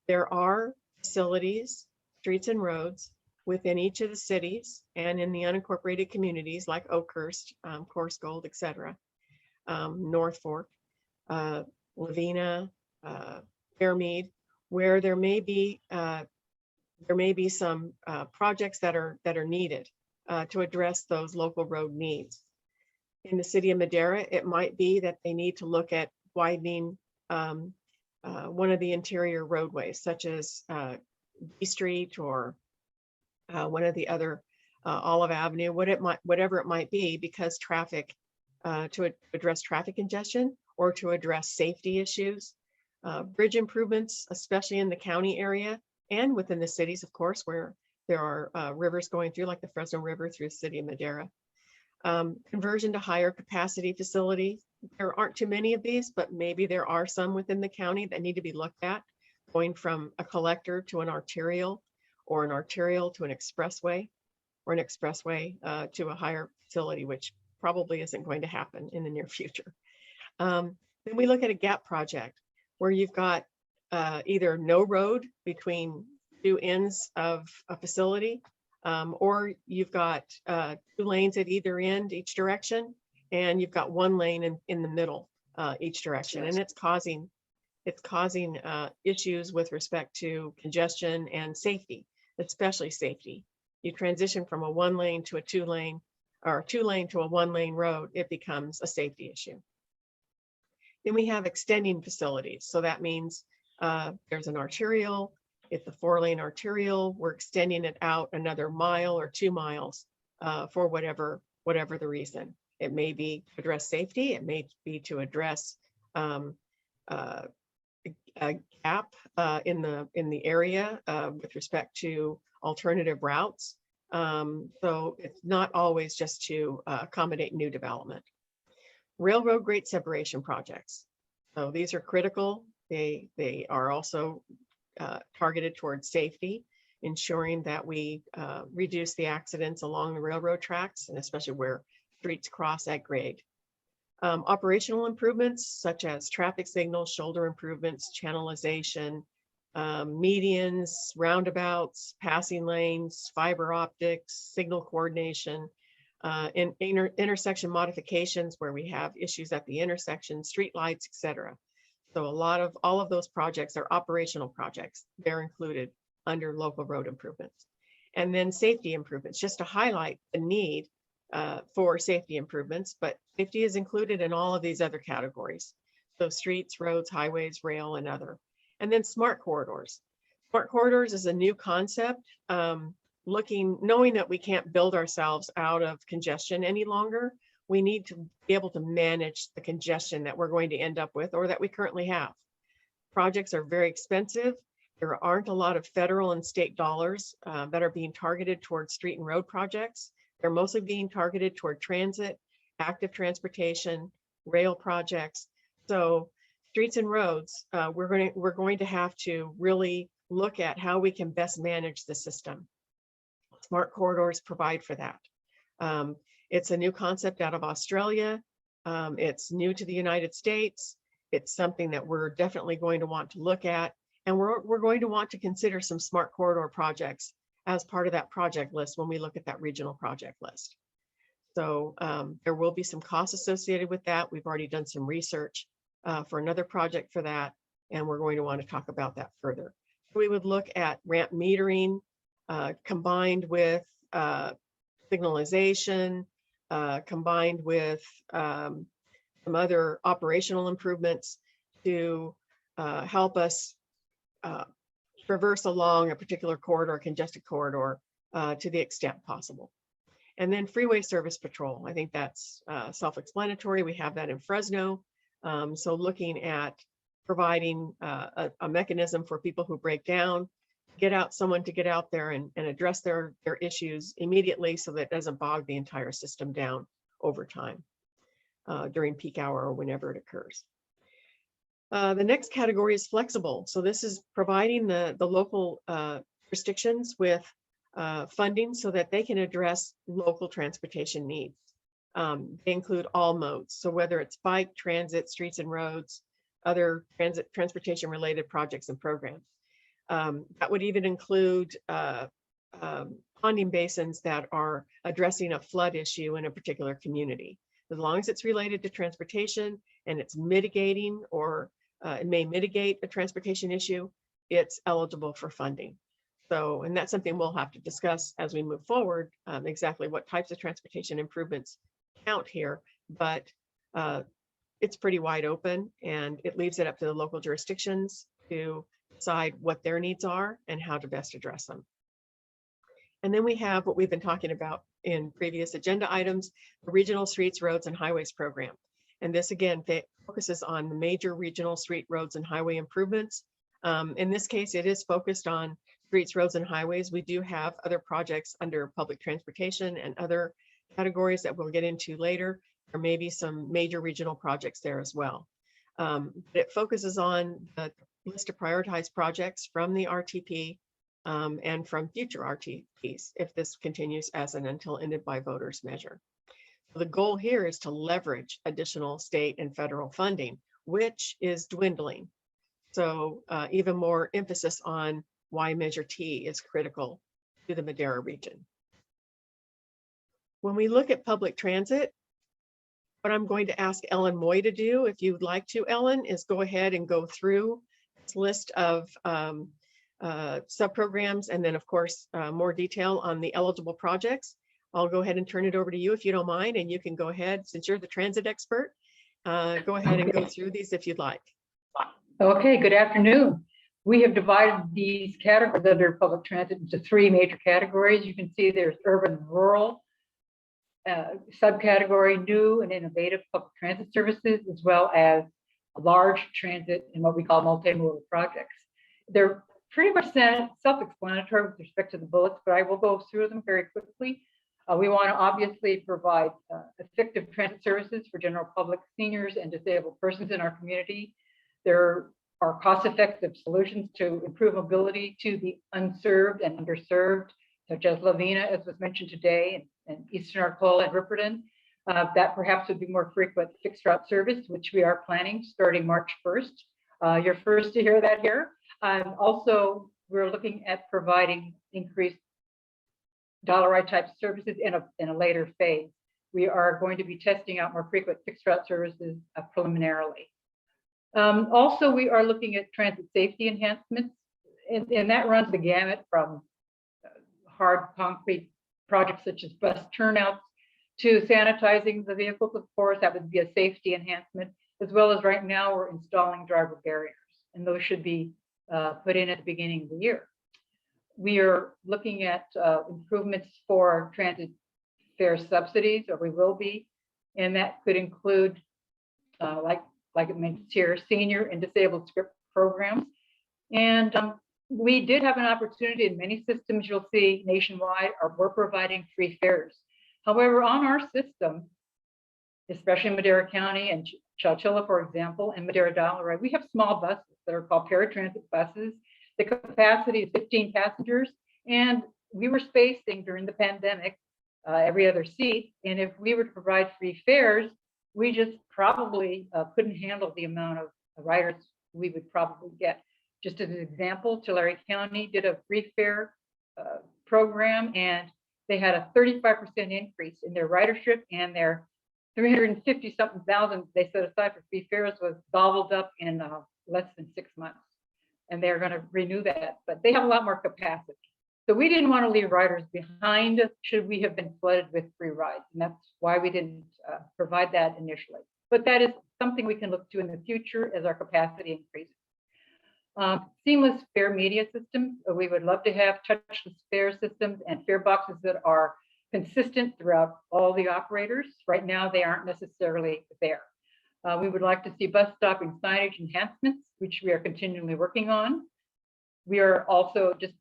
Speaker 3: There are facilities, streets and roads within each of the cities and in the unincorporated communities like Oakhurst, Coarse Gold, etc., North Fork, Lavina, Fairmead, where there may be some projects that are needed to address those local road needs. In the city of Madera, it might be that they need to look at widening one of the interior roadways, such as B Street or one of the other Olive Avenue, whatever it might be, because traffic, to address traffic congestion or to address safety issues. Bridge improvements, especially in the county area and within the cities, of course, where there are rivers going through, like the Fresno River through the city of Madera. Conversion to higher capacity facilities. There aren't too many of these, but maybe there are some within the county that need to be looked at, going from a collector to an arterial, or an arterial to an expressway, or an expressway to a higher facility, which probably isn't going to happen in the near future. Then we look at a gap project where you've got either no road between two ends of a facility, or you've got 2 lanes at either end, each direction, and you've got 1 lane in the middle, each direction, and it's causing issues with respect to congestion and safety, especially safety. You transition from a 1 lane to a 2 lane, or 2 lane to a 1 lane road, it becomes a safety issue. Then we have extending facilities. So that means there's an arterial, it's a 4-lane arterial, we're extending it out another mile or 2 miles for whatever the reason. It may be to address safety, it may be to address a gap in the area with respect to alternative routes. So it's not always just to accommodate new development. Railroad grade separation projects. So these are critical. They are also targeted towards safety, ensuring that we reduce the accidents along the railroad tracks, and especially where streets cross at grade. Operational improvements such as traffic signals, shoulder improvements, channelization, medians, roundabouts, passing lanes, fiber optics, signal coordination, and intersection modifications where we have issues at the intersection, street lights, etc. So all of those projects are operational projects. They're included under local road improvements. And then safety improvements, just to highlight the need for safety improvements, but safety is included in all of these other categories. So streets, roads, highways, rail, and other. And then smart corridors. Smart corridors is a new concept, knowing that we can't build ourselves out of congestion any longer. We need to be able to manage the congestion that we're going to end up with, or that we currently have. Projects are very expensive. There aren't a lot of federal and state dollars that are being targeted towards street and road projects. They're mostly being targeted toward transit, active transportation, rail projects. So streets and roads, we're going to have to really look at how we can best manage the system. Smart corridors provide for that. It's a new concept out of Australia. It's new to the United States. It's something that we're definitely going to want to look at. And we're going to want to consider some smart corridor projects as part of that project list when we look at that regional project list. So there will be some costs associated with that. We've already done some research for another project for that, and we're going to want to talk about that further. We would look at ramp metering combined with signalization, combined with some other operational improvements to help us traverse along a particular corridor, congested corridor, to the extent possible. And then freeway service patrol. I think that's self-explanatory. We have that in Fresno. So looking at providing a mechanism for people who break down, someone to get out there and address their issues immediately so that it doesn't bog the entire system down over time during peak hour or whenever it occurs. The next category is flexible. So this is providing the local jurisdictions with funding so that they can address local transportation needs. They include all modes. So whether it's bike, transit, streets and roads, other transportation related projects and programs. That would even include ponding basins that are addressing a flood issue in a particular community. As long as it's related to transportation and it's mitigating or it may mitigate a transportation issue, it's eligible for funding. So, and that's something we'll have to discuss as we move forward, exactly what types of transportation improvements count here, but it's pretty wide open and it leaves it up to the local jurisdictions to decide what their needs are and how to best address them. And then we have what we've been talking about in previous agenda items, the Regional Streets, Roads, and Highways Program. And this again focuses on the major regional street, roads, and highway improvements. In this case, it is focused on streets, roads, and highways. We do have other projects under public transportation and other categories that we'll get into later. There may be some major regional projects there as well. But it focuses on the list of prioritized projects from the RTP and from future RTPs if this continues as an until ended by voters measure. The goal here is to leverage additional state and federal funding, which is dwindling. So even more emphasis on why Measure T is critical to the Madera region. When we look at public transit, what I'm going to ask Ellen Moy to do, if you'd like to, Ellen, is go ahead and go through this list of subprograms and then of course more detail on the eligible projects. I'll go ahead and turn it over to you if you don't mind, and you can go ahead, since you're the transit expert, go ahead and go through these if you'd like.
Speaker 18: Okay, good afternoon. We have divided these categories under public transit into three major categories. You can see there's urban and rural, subcategory new and innovative public transit services, as well as large transit and what we call multimodal projects. They're pretty much self-explanatory with respect to the bullets, but I will go through them very quickly. We want to obviously provide effective transit services for general public, seniors, and disabled persons in our community. There are cost-effective solutions to improve mobility to the unserved and underserved, such as Lavina, as was mentioned today, and Eastern Arcola and Ripperton. That perhaps would be more frequent fixed route service, which we are planning starting March 1st. You're first to hear that here. Also, we're looking at providing increased dollarized type services in a later phase. We are going to be testing out more frequent fixed route services preliminarily. Also, we are looking at transit safety enhancements, and that runs the gamut from hard concrete projects such as bus turnouts to sanitizing the vehicles, of course. That would be a safety enhancement, as well as right now we're installing driver barriers, and those should be put in at the beginning of the year. We are looking at improvements for transit fare subsidies, or we will be, and that could include, like it mentions here, senior and disabled script programs. And we did have an opportunity in many systems you'll see nationwide, we're providing free fares. However, on our system, especially in Madera County and Chowchilla, for example, and Madera Dollar, we have small buses that are called paratransit buses. The capacity is 15 passengers, and we were spacing during the pandemic every other seat. And if we were to provide free fares, we just probably couldn't handle the amount of riders we would probably get. Just as an example, Tulare County did a free fare program, and they had a 35% increase in their ridership, and their 350-something thousand they set aside for free fares was gobbled up in less than 6 months. and they're going to renew that, but they have a lot more capacity. So we didn't want to leave riders behind should we have been flooded with free rides. And that's why we didn't provide that initially. But that is something we can look to in the future as our capacity increases. Seamless fare media systems. We would love to have touchless fare systems and fare boxes that are consistent throughout all the operators. Right now, they aren't necessarily there. We would like to see bus stopping signage enhancements, which we are continually working on. We are also, just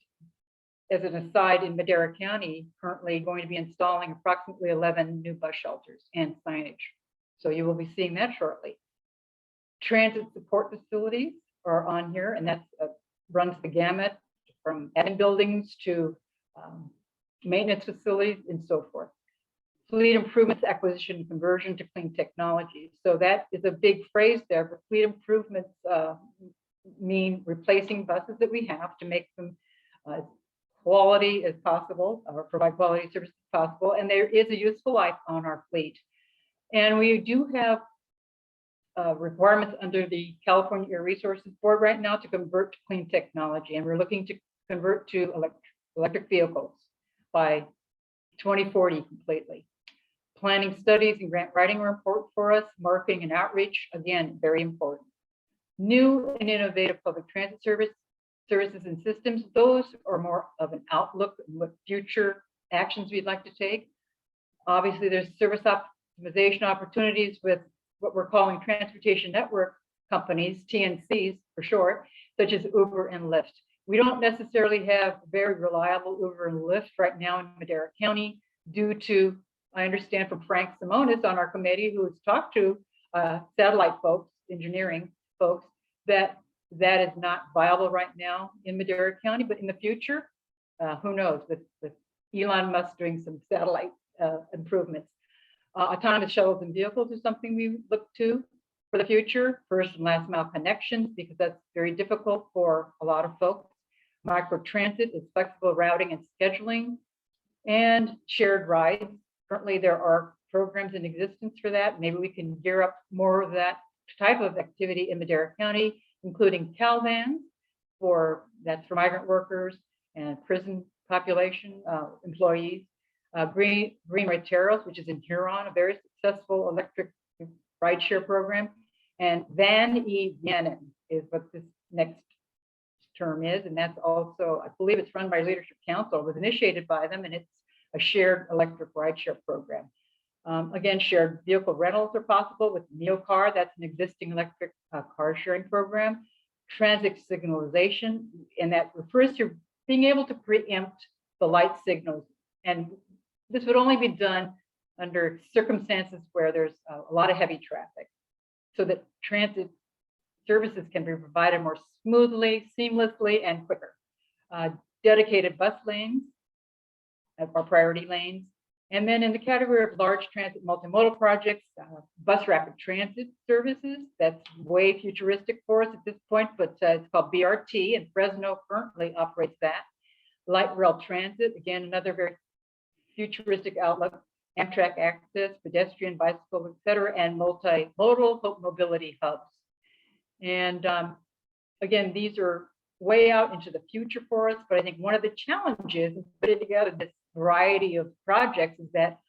Speaker 18: as an aside, in Madera County, currently going to be installing approximately 11 new bus shelters and signage. So you will be seeing that shortly. Transit support facilities are on here, and that runs the gamut from admin buildings to maintenance facilities and so forth. Fleet improvements, acquisition, and conversion to clean technologies. So that is a big phrase there, but fleet improvements mean replacing buses that we have to make them quality as possible, or provide quality service as possible. And there is a useful life on our fleet. And we do have requirements under the California Air Resources Board right now to convert to clean technology. And we're looking to convert to electric vehicles by 2040 completely. Planning studies and grant writing are important for us. Marketing and outreach, again, very important. New and innovative public transit services and systems, those are more of an outlook and what future actions we'd like to take. Obviously, there's service optimization opportunities with what we're calling transportation network companies, TNCs for short, such as Uber and Lyft. We don't necessarily have very reliable Uber and Lyft right now in Madera County due to, I understand from Frank Simonis on our committee, who has talked to satellite folks, engineering folks, that is not viable right now in Madera County, but in the future, who knows, with Elon Musk doing some satellite improvements. Autonomous shuttles and vehicles is something we look to for the future. First and last mile connections, because that's very difficult for a lot of folks. Microtransit is flexible routing and scheduling, and shared rides. Currently, there are programs in existence for that. Maybe we can gear up more of that type of activity in Madera County, including CalVans that's for migrant workers and prison population employees. Green Rateros, which is in Huron, a very successful electric rideshare program. And Van E Vienen is what this next term is. And that's also, I believe it's run by Leadership Council, it was initiated by them, and it's a shared electric rideshare program. Again, shared vehicle rentals are possible with NeoCar, that's an existing electric car sharing program. Transit signalization, and that refers to being able to preempt the light signals. And this would only be done under circumstances where there's a lot of heavy traffic, so that transit services can be provided more smoothly, seamlessly, and quicker. Dedicated bus lanes are priority lanes. And then in the category of large transit multimodal projects, bus rapid transit services, that's way futuristic for us at this point, but it's called BRT, and Fresno currently operates that. Light rail transit, again, another very futuristic outlook. Amtrak access, pedestrian, bicycle, et cetera, and multimodal mobility hubs. And again, these are way out into the future for us, but I think one of the challenges in putting together this variety of projects is that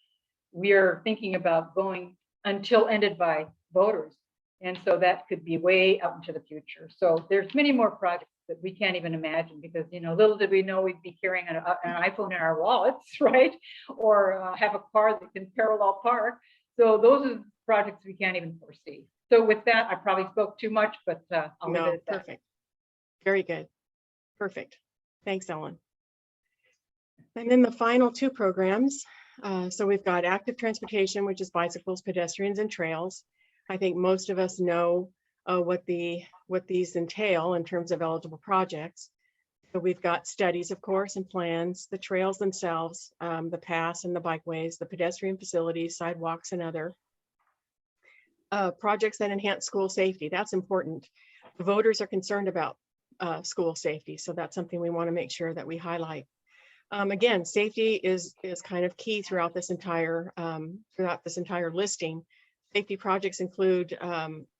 Speaker 18: we are thinking about going until ended by voters. And so that could be way out into the future. So there's many more projects that we can't even imagine, because, you know, little did we know we'd be carrying an iPhone in our wallets, right? Or have a car that can parallel park. So those are projects we can't even foresee. So with that, I probably spoke too much, but I'll leave it at that.
Speaker 3: Perfect. Very good. Perfect. Thanks, Ellen. And then the final two programs. So we've got active transportation, which is bicycles, pedestrians, and trails. I think most of us know what these entail in terms of eligible projects. So we've got studies, of course, and plans, the trails themselves, the paths and the bikeways, the pedestrian facilities, sidewalks, and other projects that enhance school safety. That's important. The voters are concerned about school safety, so that's something we want to make sure that we highlight. Again, safety is kind of key throughout this entire listing. Safety projects include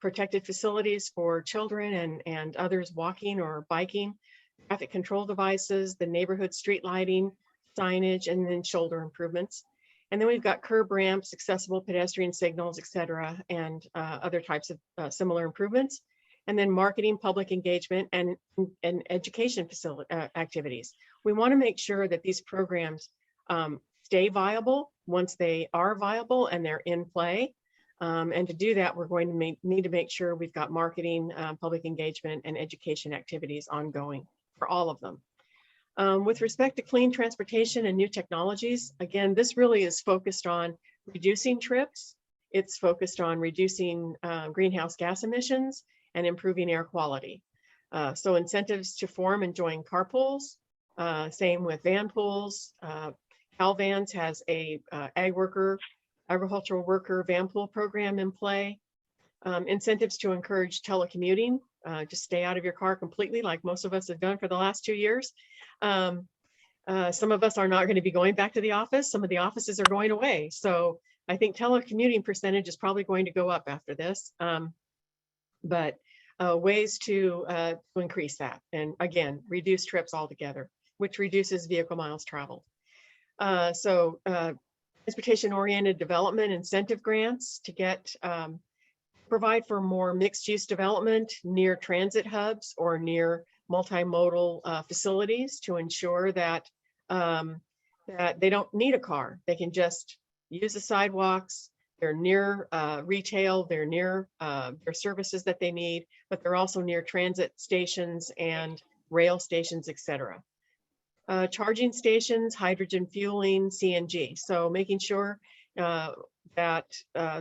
Speaker 3: protected facilities for children and others walking or biking, traffic control devices, the neighborhood street lighting, signage, and then shoulder improvements. And then we've got curb ramps, accessible pedestrian signals, et cetera, and other types of similar improvements. And then marketing, public engagement, and education facility activities. We want to make sure that these programs stay viable once they are viable and they're in play. And to do that, we're going to need to make sure we've got marketing, public engagement, and education activities ongoing for all of them. With respect to clean transportation and new technologies, again, this really is focused on reducing trips. It's focused on reducing greenhouse gas emissions and improving air quality. So incentives to form and join carpools, same with van pools. CalVans has a agricultural worker van pool program in play. Incentives to encourage telecommuting, just stay out of your car completely, like most of us have done for the last 2 years. Some of us are not going to be going back to the office. Some of the offices are going away. So I think telecommuting percentage is probably going to go up after this. But ways to increase that. And again, reduce trips altogether, which reduces vehicle miles traveled. Transportation-oriented development incentive grants to provide for more mixed-use development near transit hubs or near multimodal facilities to ensure that that they don't need a car. They can just use the sidewalks. They're near retail. They're near their services that they need, but they're also near transit stations and rail stations, etc. Charging stations, hydrogen fueling, CNG. So making sure that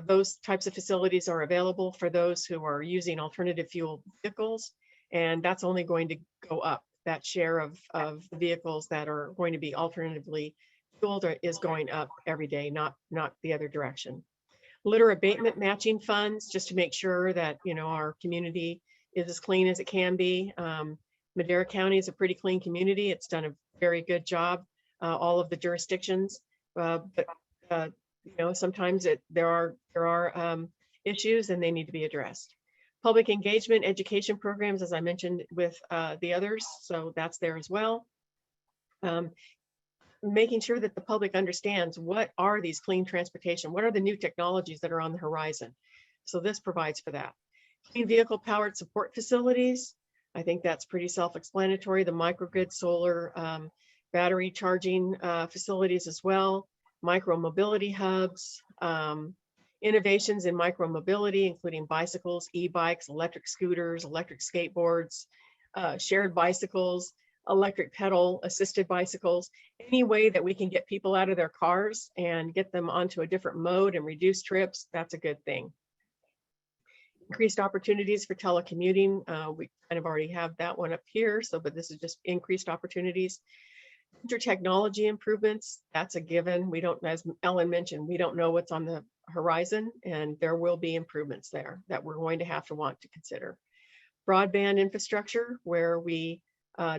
Speaker 3: those types of facilities are available for those who are using alternative fuel vehicles. And that's only going to go up. That share of the vehicles that are going to be alternatively fueled is going up every day, not the other direction. Litter abatement matching funds, just to make sure that our community is as clean as it can be. Madera County is a pretty clean community. It's done a very good job, all of the jurisdictions, but sometimes there are issues and they need to be addressed. Public engagement, education programs, as I mentioned with the others, so that's there as well. Making sure that the public understands what are these clean transportation, what are the new technologies that are on the horizon. So this provides for that. Clean vehicle powered support facilities. I think that's pretty self-explanatory. The microgrid solar battery charging facilities as well. Micro mobility hubs, innovations in micro mobility, including bicycles, e-bikes, electric scooters, electric skateboards, shared bicycles, electric pedal assisted bicycles, any way that we can get people out of their cars and get them onto a different mode and reduce trips, that's a good thing. Increased opportunities for telecommuting. We kind of already have that one up here. But this is just increased opportunities. Technology improvements, that's a given. We don't, as Ellen mentioned, we don't know what's on the horizon, and there will be improvements there that we're going to want to consider. Broadband infrastructure, where we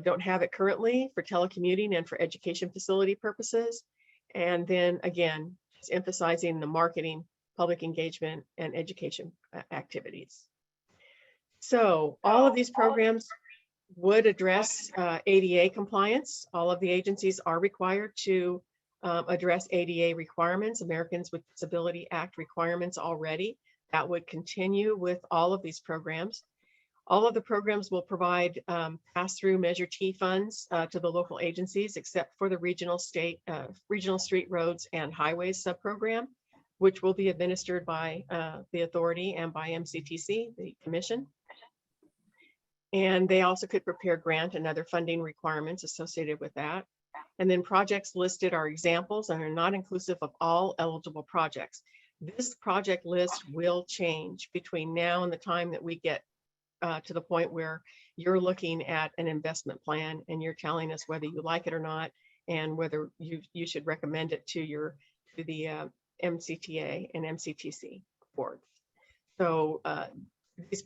Speaker 3: don't have it currently for telecommuting and for education facility purposes. And then again, just emphasizing the marketing, public engagement, and education activities. So all of these programs would address ADA compliance. All of the agencies are required to address ADA requirements, Americans with Disability Act requirements already. That would continue with all of these programs. All of the programs will provide pass-through Measure T funds to the local agencies, except for the regional street roads and highways subprogram, which will be administered by the authority and by MCTC, the commission. And they also could prepare grant and other funding requirements associated with that. And then projects listed are examples and are not inclusive of all eligible projects. This project list will change between now and the time that we get to the point where you're looking at an investment plan and you're telling us whether you like it or not, and whether you should recommend it to the MCTA and MCTC boards. So these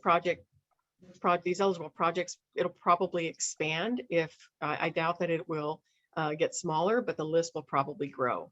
Speaker 3: eligible projects, it'll probably expand. If I doubt that it will get smaller, but the list will probably grow.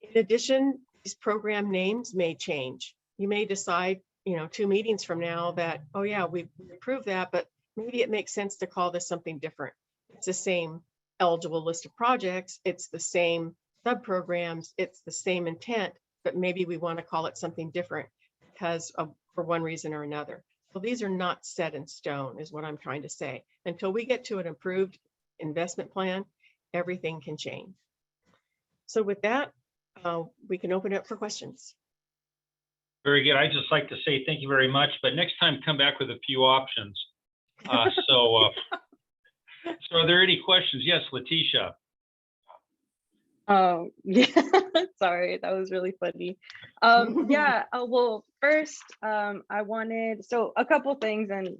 Speaker 3: In addition, these program names may change. you may decide, 2 meetings from now that, oh yeah, we approved that, but maybe it makes sense to call this something different. It's the same eligible list of projects. It's the same sub-programs. It's the same intent, but maybe we want to call it something different because of, for one reason or another. So these are not set in stone is what I'm trying to say. Until we get to an approved investment plan, everything can change. So with that, we can open it up for questions.
Speaker 1: Very good. I'd just like to say thank you very much, but next time come back with a few options. So are there any questions? Yes, Letitia.
Speaker 12: Oh, yeah, sorry, that was really funny. Yeah, well, first, I wanted, so a couple things and,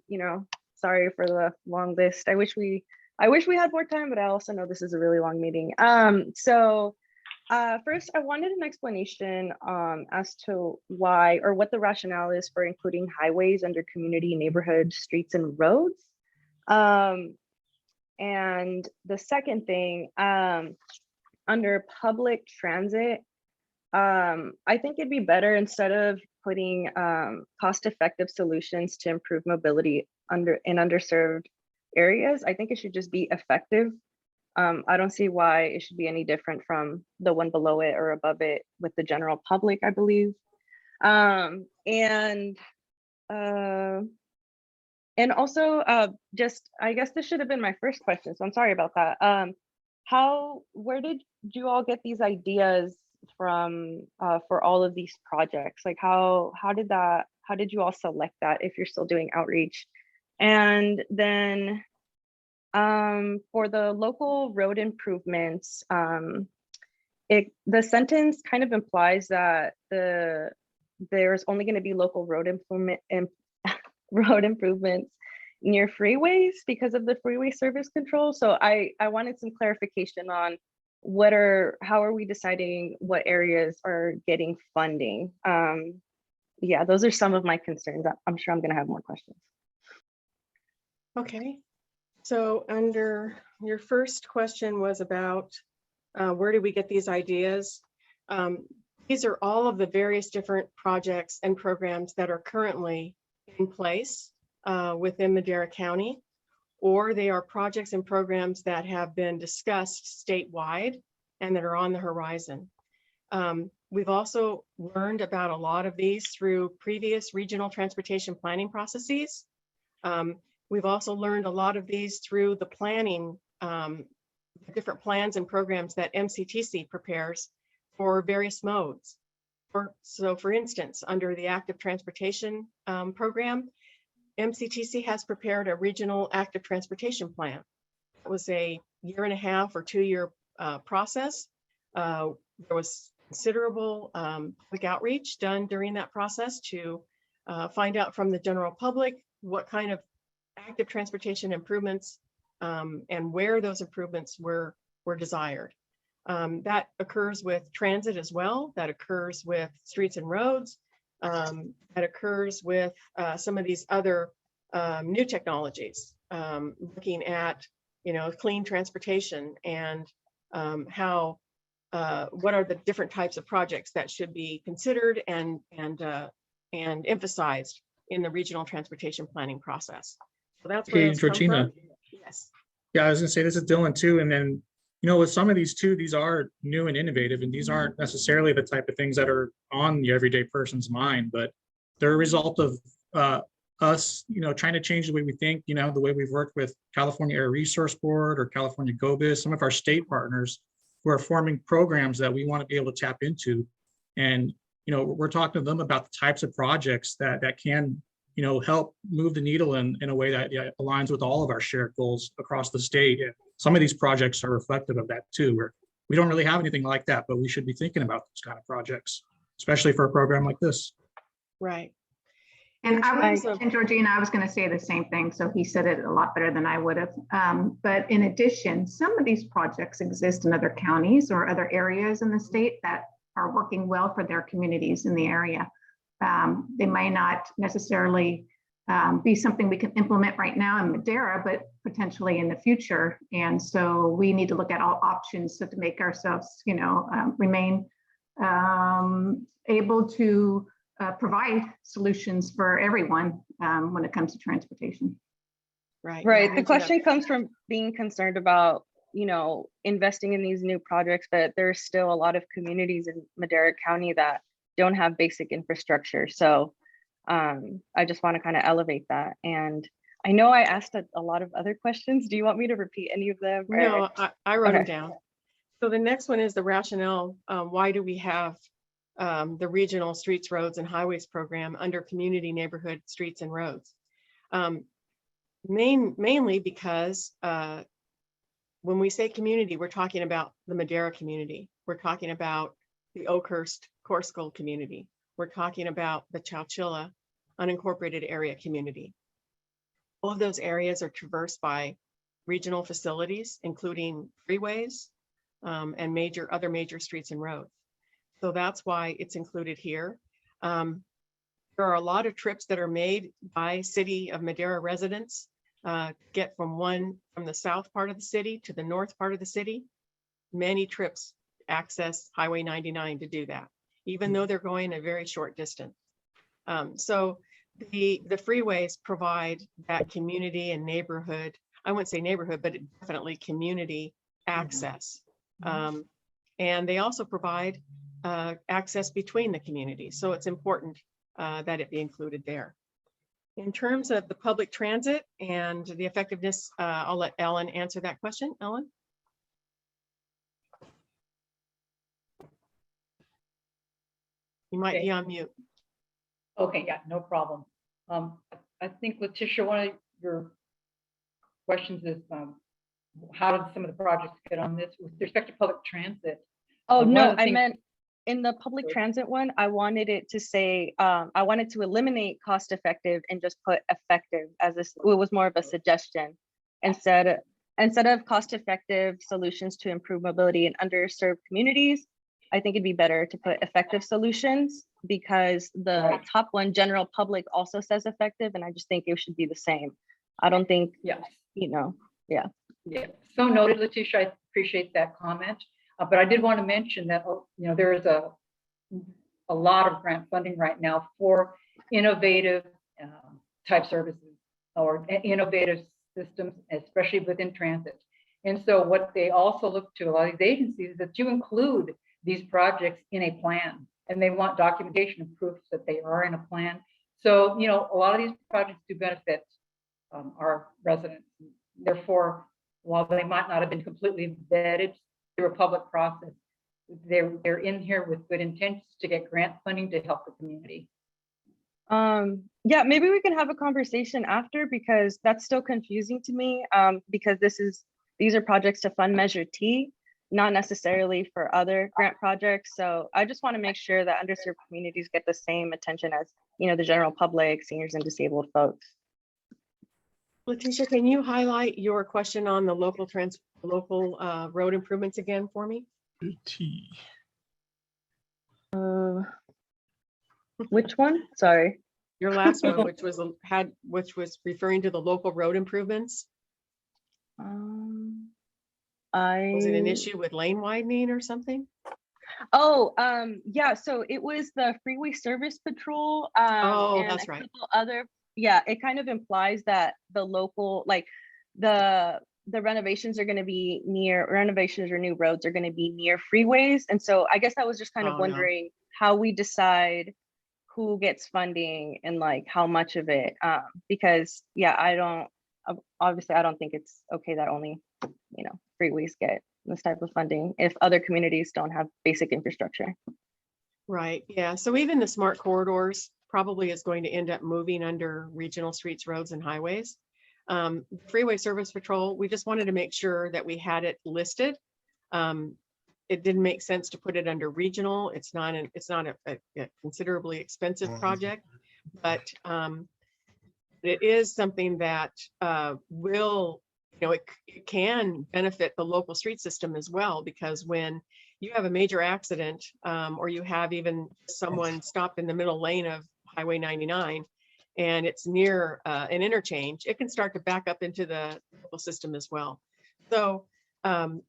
Speaker 12: sorry for the long list. I wish we had more time, but I also know this is a really long meeting. First, I wanted an explanation as to why or what the rationale is for including highways under community, neighborhood, streets, and roads. And the second thing, under public transit, I think it'd be better instead of putting cost-effective solutions to improve mobility in underserved areas. I think it should just be effective. I don't see why it should be any different from the one below it or above it with the general public, I believe. And also, just, I guess this should have been my first question, so I'm sorry about that. Where did you all get these ideas from for all of these projects? Like how did you all select that if you're still doing outreach? And then for the local road improvements, the sentence kind of implies that there's only going to be local road improvements near freeways because of the freeway service control. So I wanted some clarification on how are we deciding what areas are getting funding? Yeah, those are some of my concerns. I'm sure I'm going to have more questions.
Speaker 3: Okay, so under your first question was about where do we get these ideas? These are all of the various different projects and programs that are currently in place within Madera County, or they are projects and programs that have been discussed statewide and that are on the horizon. We've also learned about a lot of these through previous regional transportation planning processes. We've also learned a lot of these through the planning, the different plans and programs that MCTC prepares for various modes. So for instance, under the active transportation program, MCTC has prepared a regional active transportation plan. It was a 1.5 or 2 year process. There was considerable public outreach done during that process to find out from the general public what kind of active transportation improvements and where those improvements were desired. That occurs with transit as well. That occurs with streets and roads. That occurs with some of these other new technologies, looking at, clean transportation and what are the different types of projects that should be considered and emphasized in the regional transportation planning process. So that's where
Speaker 15: Hey,
Speaker 3: it's come
Speaker 15: Georgina.
Speaker 3: from. Yes.
Speaker 15: Yeah, I was gonna say, this is Dylan too. And then, with some of these too, these are new and innovative, and these aren't necessarily the type of things that are on the everyday person's mind, but they're a result of us, trying to change the way we think, the way we've worked with California Air Resource Board or California GoBiz, some of our state partners who are forming programs that we want to be able to tap into. And, we're talking to them about the types of projects that can, help move the needle in a way that aligns with all of our shared goals across the state. And some of these projects are reflective of that too, where we don't really have anything like that, but we should be thinking about those kind of projects, especially for a program like this.
Speaker 3: Right.
Speaker 10: And Georgina, I was going to say the same thing. So he said it a lot better than I would have. But in addition, some of these projects exist in other counties or other areas in the state that are working well for their communities in the area. They might not necessarily be something we can implement right now in Madera, but potentially in the future. And so we need to look at all options so to make ourselves, remain able to provide solutions for everyone when it comes to transportation.
Speaker 3: Right.
Speaker 12: Right. The question comes from being concerned about, you know, investing in these new projects, but there's still a lot of communities in Madera County that don't have basic infrastructure. So I just want to kind of elevate that. And I know I asked a lot of other questions. Do you want me to repeat any of them? Or...
Speaker 3: No, I wrote them
Speaker 12: Okay.
Speaker 3: down. So the next one is the rationale. Why do we have the regional streets, roads, and highways program under community neighborhood streets and roads? Mainly because when we say community, we're talking about the Madera community. We're talking about the Oakhurst Corskill community. We're talking about the Chowchilla unincorporated area community. All of those areas are traversed by regional facilities, including freeways and other major streets and roads. So that's why it's included here. There are a lot of trips that are made by City of Madera residents, get from the south part of the city to the north part of the city. Many trips access Highway 99 to do that, even though they're going a very short distance. So the freeways provide that community and neighborhood, I wouldn't say neighborhood, but definitely community access. And they also provide access between the communities. So it's important that it be included there. In terms of the public transit and the effectiveness, I'll let Ellen answer that question. Ellen? You might be on mute.
Speaker 18: Okay, yeah, no problem. I think, Letitia, one of your questions is how did some of the projects get on this with respect to public transit?
Speaker 12: Oh, no, I meant in the public transit one, I wanted it to say, I wanted to eliminate cost effective and just put effective as this, it was more of a suggestion. Instead of cost effective solutions to improve mobility in underserved communities, I think it'd be better to put effective solutions because the top one, general public, also says effective, and I just think it should be the same. I don't think,
Speaker 18: yes,
Speaker 12: you know, yeah.
Speaker 18: Yeah, so noted, Letitia. I appreciate that comment. But I did want to mention that, you know, there is a lot of grant funding right now for innovative type services or innovative systems, especially within transit. And so what they also look to a lot of these agencies is that you include these projects in a plan, and they want documentation and proof that they are in a plan. So, you know, a lot of these projects do benefit our residents. Therefore, while they might not have been completely vetted through a public process, they're in here with good intentions to get grant funding to help the community.
Speaker 12: Yeah, maybe we can have a conversation after because that's still confusing to me because these are projects to fund Measure T, not necessarily for other grant projects. So I just want to make sure that underserved communities get the same attention as, you know, the general public, seniors and disabled folks.
Speaker 3: Letitia, can you highlight your question on the local road improvements again for me?
Speaker 12: Which one? Sorry.
Speaker 3: Your last one, which was referring to the local road improvements. Was it an issue with lane widening or something?
Speaker 12: Oh, yeah. So it was the Freeway Service Patrol.
Speaker 3: Oh,
Speaker 12: and
Speaker 3: that's
Speaker 12: a
Speaker 3: right.
Speaker 12: couple other, yeah, it kind of implies that the local, like the renovations are going to be near renovations or new roads are going to be near freeways. And so I guess I was just kind of wondering how we decide who gets funding and like how much of it, because yeah, I don't think it's okay that only, you know, freeways get this type of funding if other communities don't have basic infrastructure.
Speaker 3: Right, yeah. So even the smart corridors probably is going to end up moving under regional streets, roads, and highways. Freeway Service Patrol, we just wanted to make sure that we had it listed. It didn't make sense to put it under regional. It's not a considerably expensive project, but it is something that will, you know, it can benefit the local street system as well, because when you have a major accident or you have even someone stopped in the middle lane of Highway 99 and it's near an interchange, it can start to back up into the local system as well. So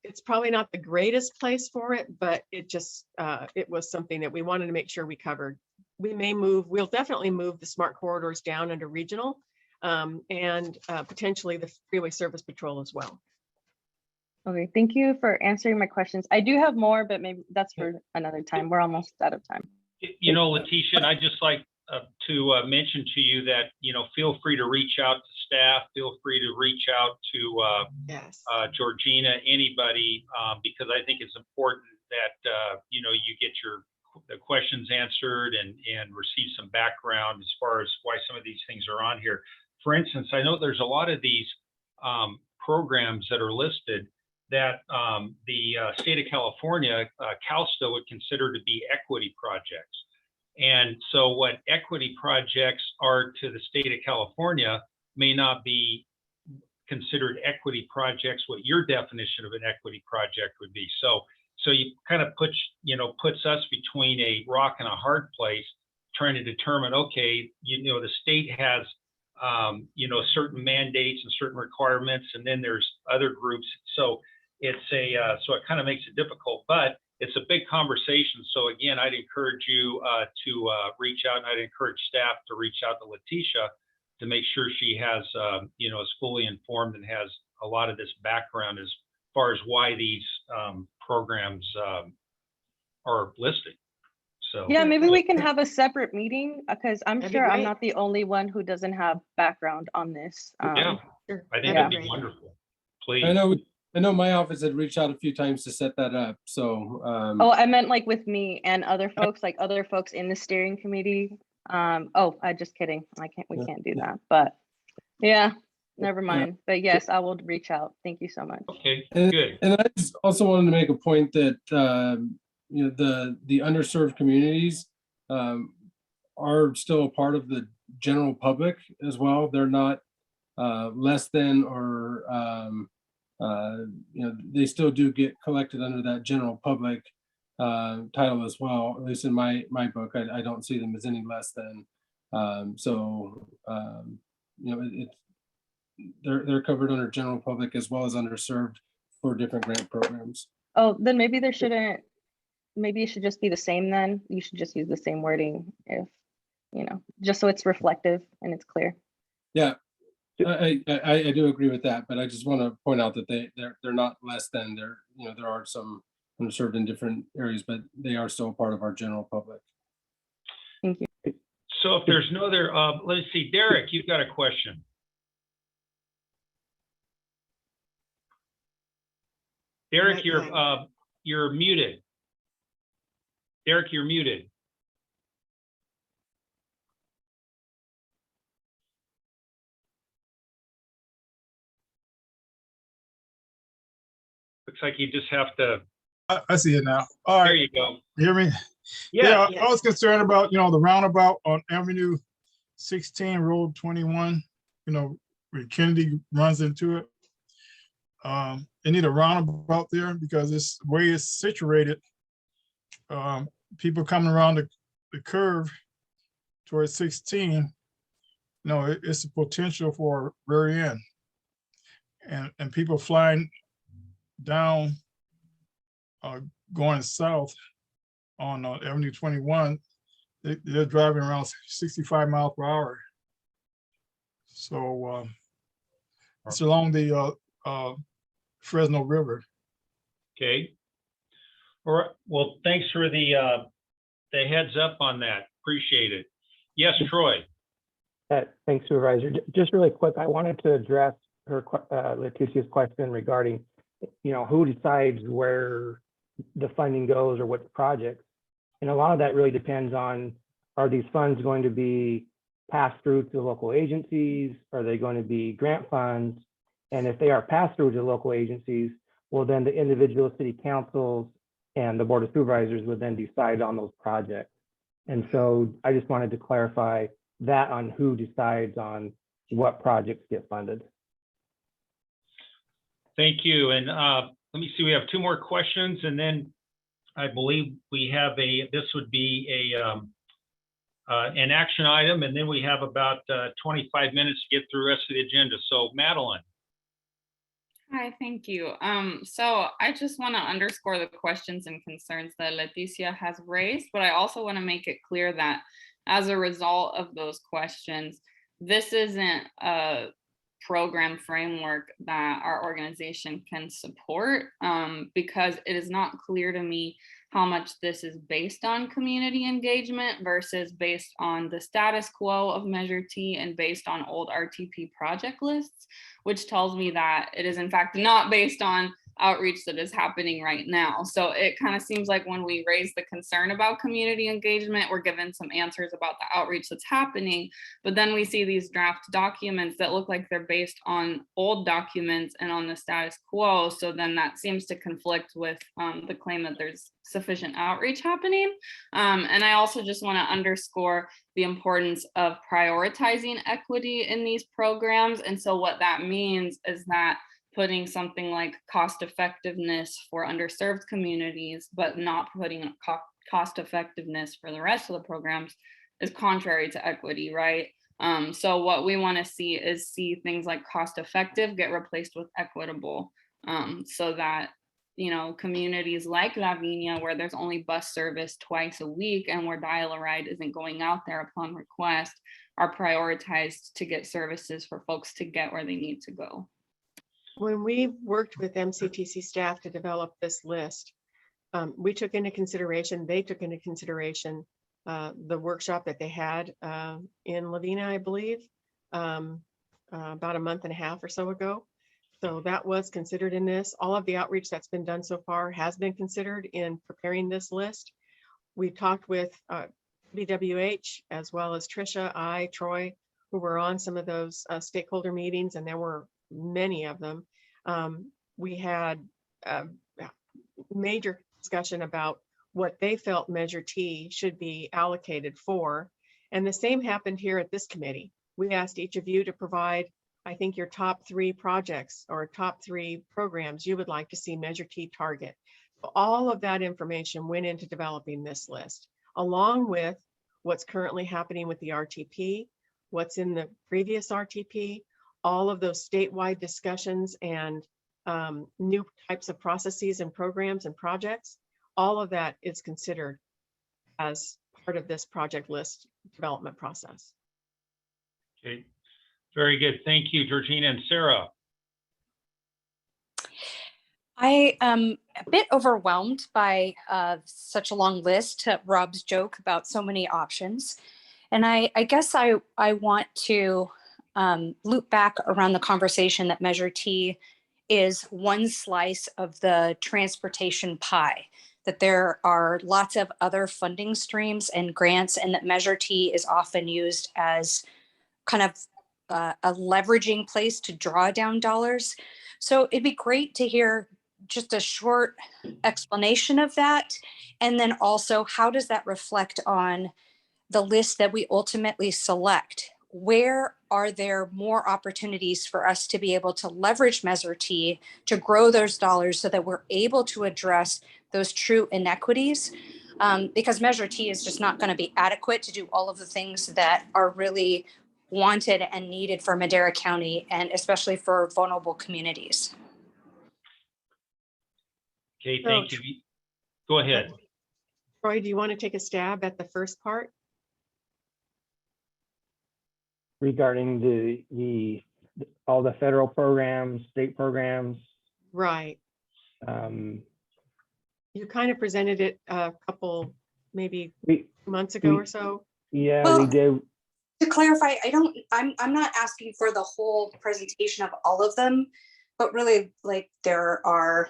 Speaker 3: it's probably not the greatest place for it, but it just it was something that we wanted to make sure we covered we may move, we'll definitely move the smart corridors down under regional and potentially the freeway service patrol as well.
Speaker 12: Okay, thank you for answering my questions. I do have more, but maybe that's for another time. We're almost out of time.
Speaker 1: You know, Leticia, and I'd just like to mention to you that, you know, feel free to reach out to staff, feel free to reach out to
Speaker 3: yes.
Speaker 1: Georgina, anybody, because I think it's important that, you know, you get the questions answered and receive some background as far as why some of these things are on here. For instance, I know there's a lot of these programs that are listed that the state of California, CalSTA would consider to be equity projects. And so what equity projects are to the state of California may not be considered equity projects, what your definition of an equity project would be. So you kind of puts us between a rock and a hard place, trying to determine, okay, you know, the state has, you know, certain mandates and certain requirements, and then there's other groups. So it's so it kind of makes it difficult, but it's a big conversation. So again, I'd encourage you to reach out, and I'd encourage staff to reach out to Leticia to make sure she has, you know, is fully informed and has a lot of this background as far as why these programs are listed. So
Speaker 12: yeah, maybe we can have a separate meeting because I'm
Speaker 3: That'd be
Speaker 12: sure I'm
Speaker 3: great.
Speaker 12: not the only one who doesn't have background on this.
Speaker 1: yeah,
Speaker 3: Sure.
Speaker 1: I think
Speaker 12: Yeah.
Speaker 1: that'd be wonderful. Please.
Speaker 2: I know my office had reached out a few times to set that up. So
Speaker 12: Oh, I meant like with me and other folks, like other folks in the steering committee. Oh, I just kidding. We can't do that, but yeah, never mind. But yes, I will reach out. Thank you so much.
Speaker 1: Okay,
Speaker 2: And,
Speaker 1: good.
Speaker 2: and I just also wanted to make a point that you know, the underserved communities are still a part of the general public as well. They're not less than or you know, they still do get collected under that general public title as well. At least in my book, I don't see them as any less than. You know, they're covered under general public as well as underserved for different grant programs.
Speaker 12: Oh, then maybe there shouldn't, maybe it should just be the same then. You should just use the same wording if, you know, just so it's reflective and it's clear.
Speaker 2: Yeah, I do agree with that, but I just want to point out that they're not less than. You know, there are some underserved in different areas, but they are still part of our general public.
Speaker 12: Thank you.
Speaker 1: So if there's no other, let's see, Derek, you've got a question. Derek, you're muted. Derek, you're muted. Looks like you just have to.
Speaker 19: I see it now. All right.
Speaker 1: There you go.
Speaker 19: You hear me?
Speaker 1: Yeah.
Speaker 19: I was concerned about, you know, the roundabout on Avenue 16, Road 21, you know, where Kennedy runs into it. They need a roundabout there because this way it's situated. People coming around the curve towards 16, you know, it's a potential for rear end. And people flying down, going south on Avenue 21, they're driving around 65 miles per hour. So it's along the Fresno River.
Speaker 1: Okay. All right. Well, thanks for the heads up on that. Appreciate it. Yes, Troy.
Speaker 16: Thanks, Supervisor. Just really quick, I wanted to address her Leticia's question regarding, you know, who decides where the funding goes or what projects. And a lot of that really depends on, are these funds going to be passed through to the local agencies? Are they going to be grant funds? And if they are passed through to local agencies, well, then the individual city councils and the board of supervisors would then decide on those projects. And so I just wanted to clarify that on who decides on what projects get funded.
Speaker 1: Thank you. And let me see, we have two more questions, and then I believe we have this would be an action item, and then we have about 25 minutes to get through the rest of the agenda. So Madeline.
Speaker 11: Hi, thank you. So I just want to underscore the questions and concerns that Leticia has raised, but I also want to make it clear that as a result of those questions, this isn't a program framework that our organization can support, because it is not clear to me how much this is based on community engagement versus based on the status quo of Measure T and based on old RTP project lists, which tells me that it is in fact not based on outreach that is happening right now. So it kind of seems like when we raise the concern about community engagement, we're given some answers about the outreach that's happening, but then we see these draft documents that look like they're based on old documents and on the status quo. So then that seems to conflict with the claim that there's sufficient outreach happening. And I also just want to underscore the importance of prioritizing equity in these programs. And so what that means is that putting something like cost effectiveness for underserved communities, but not putting cost effectiveness for the rest of the programs is contrary to equity, right? So what we want to see is things like cost effective get replaced with equitable, so that, you know, communities like Lavinia, where there's only bus service twice a week and where dial-a-ride isn't going out there upon request, are prioritized to get services for folks to get where they need to go.
Speaker 3: When we worked with MCTC staff to develop this list, we took into consideration, they took into consideration the workshop that they had in Lavina, I believe, about a month and a half or so ago. So that was considered in this. All of the outreach that's been done so far has been considered in preparing this list. We talked with BWH as well as Trisha, Troy, who were on some of those stakeholder meetings, and there were many of them. We had major discussion about what they felt Measure T should be allocated for. And the same happened here at this committee. We asked each of you to provide, I think, your top 3 projects or top 3 programs you would like to see Measure T target. All of that information went into developing this list, along with what's currently happening with the RTP, what's in the previous RTP, all of those statewide discussions and new types of processes and programs and projects. All of that is considered as part of this project list development process.
Speaker 1: Okay, very good. Thank you, Georgina. And Sarah.
Speaker 20: I am a bit overwhelmed by such a long list, Rob's joke about so many options. And I guess I want to loop back around the conversation that Measure T is one slice of the transportation pie, that there are lots of other funding streams and grants, and that Measure T is often used as kind of a leveraging place to draw down dollars. So it'd be great to hear just a short explanation of that. And then also, how does that reflect on the list that we ultimately select? Where are there more opportunities for us to be able to leverage Measure T to grow those dollars so that we're able to address those true inequities? Because Measure T is just not going to be adequate to do all of the things that are really wanted and needed for Madera County, and especially for vulnerable communities.
Speaker 1: Okay, thank you. Go ahead.
Speaker 3: Troy, do you want to take a stab at the first part?
Speaker 16: Regarding the all the federal programs, state programs.
Speaker 3: Right. You kind of presented it a couple, maybe months ago or so.
Speaker 16: Yeah,
Speaker 20: well,
Speaker 16: we did.
Speaker 20: To clarify, I'm not asking for the whole presentation of all of them, but really, like, there are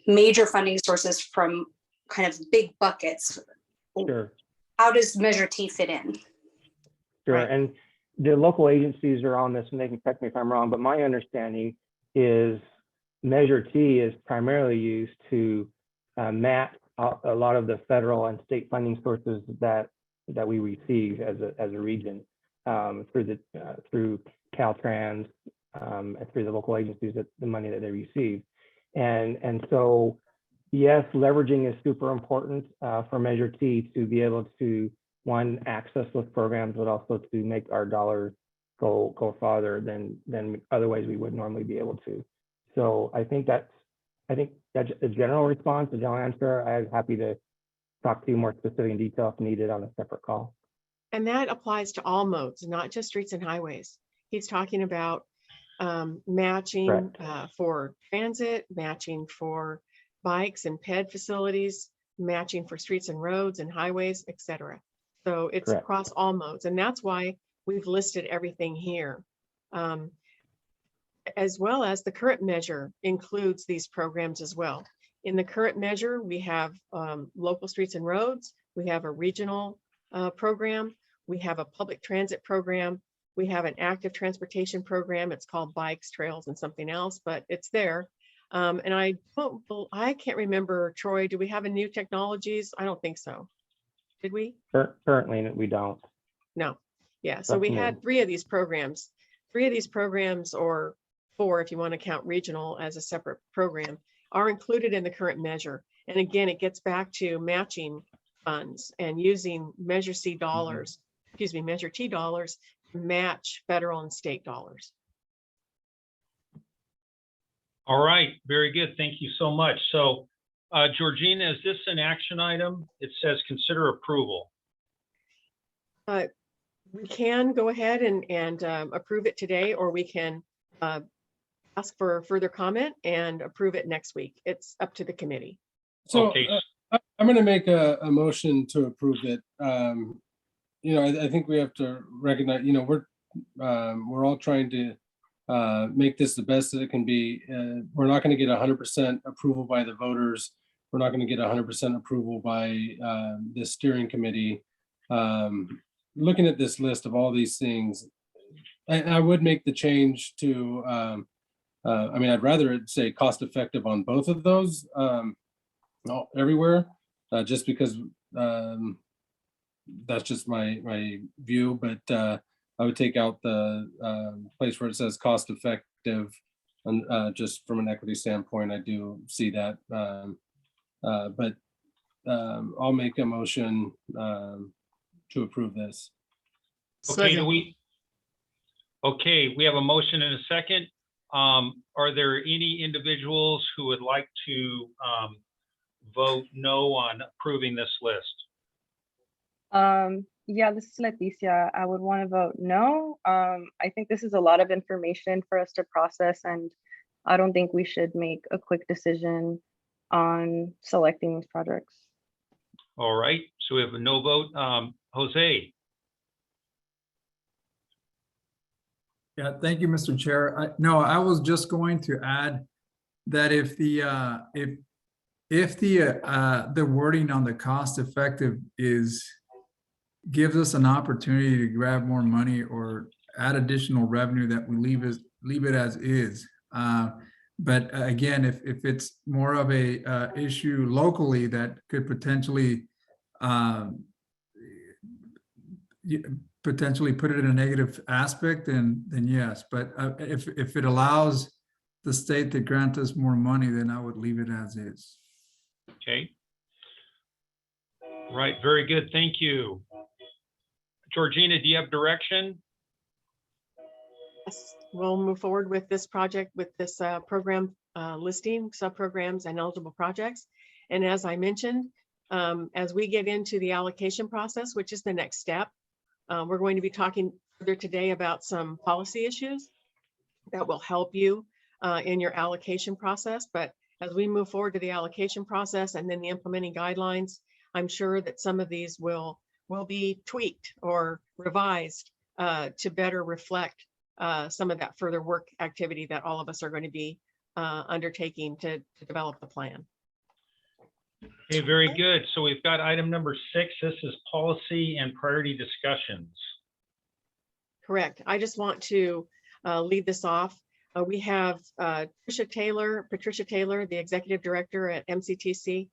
Speaker 20: major funding sources from kind of big buckets.
Speaker 16: Sure.
Speaker 20: How does Measure T fit in?
Speaker 16: Sure.
Speaker 20: Right.
Speaker 16: And the local agencies are on this, and they can correct me if I'm wrong, but my understanding is Measure T is primarily used to match a lot of the federal and state funding sources that we receive as a region through Caltrans and through the local agencies, that the money that they receive. And so, yes, leveraging is super important for Measure T to be able to, one, access those programs, but also to make our dollars go farther than other ways we would normally be able to. So I think that's a general response, a general answer. I'm happy to talk to you more specific in detail if needed on a separate call.
Speaker 3: And that applies to all modes, not just streets and highways. He's talking about matching for transit, matching for bikes and ped facilities, matching for streets and roads and highways, etc. So it's
Speaker 16: Correct.
Speaker 3: across all modes. And that's why we've listed everything here. As well as the current measure includes these programs as well. In the current measure, we have local streets and roads. We have a regional program. We have a public transit program. We have an active transportation program. It's called Bikes, Trails, and something else, but it's there. And I can't remember, Troy, do we have a new technologies? I don't think so. Did we?
Speaker 16: Currently, we don't.
Speaker 3: No. Yeah, so
Speaker 16: That's
Speaker 3: we
Speaker 16: new.
Speaker 3: had three of these programs, or 4 if you want to count regional as a separate program, are included in the current measure. And again, it gets back to matching funds and using Measure C dollars, Measure T dollars to match federal and state dollars.
Speaker 1: All right, very good. Thank you so much. So Georgina, is this an action item? It says consider approval.
Speaker 3: We can go ahead and approve it today, or we can ask for further comment and approve it next week. It's up to the committee.
Speaker 2: So
Speaker 1: Okay.
Speaker 2: I'm going to make a motion to approve it. You know, I think we have to recognize, you know, we're all trying to make this the best that it can be. We're not going to get 100% approval by the voters. We're not going to get 100% approval by the steering committee. Looking at this list of all these things, I would make the change to, I mean, I'd rather it say cost effective on both of those everywhere, just because that's just my view. But I would take out the place where it says cost effective, and just from an equity standpoint, I do see that. But I'll make a motion to approve this.
Speaker 1: Okay, we have a motion and a second. Are there any individuals who would like to vote no on approving this list?
Speaker 12: Yeah, this is Leticia. I would want to vote no. I think this is a lot of information for us to process, and I don't think we should make a quick decision on selecting these projects.
Speaker 1: All right, so we have a no vote. Jose?
Speaker 21: Yeah, thank you, Mr. Chair. No, I was just going to add that if the wording on the cost effective gives us an opportunity to grab more money or add additional revenue, that we leave it as is. But again, if it's more of a issue locally that could potentially put it in a negative aspect, then yes. But if it allows the state to grant us more money, then I would leave it as is.
Speaker 1: Okay. Right, very good, thank you. Georgina, do you have direction?
Speaker 3: Yes, we'll move forward with this project, with this program listing, subprograms and eligible projects. And as I mentioned, as we get into the allocation process, which is the next step, we're going to be talking further today about some policy issues that will help you in your allocation process. But as we move forward to the allocation process and then the implementing guidelines, I'm sure that some of these will be tweaked or revised to better reflect some of that further work activity that all of us are going to be undertaking to develop the plan.
Speaker 1: Okay, very good. So we've got item number 6. This is policy and priority discussions.
Speaker 3: Correct. I just want to lead this off. We have Patricia Taylor, the executive director at MCTC,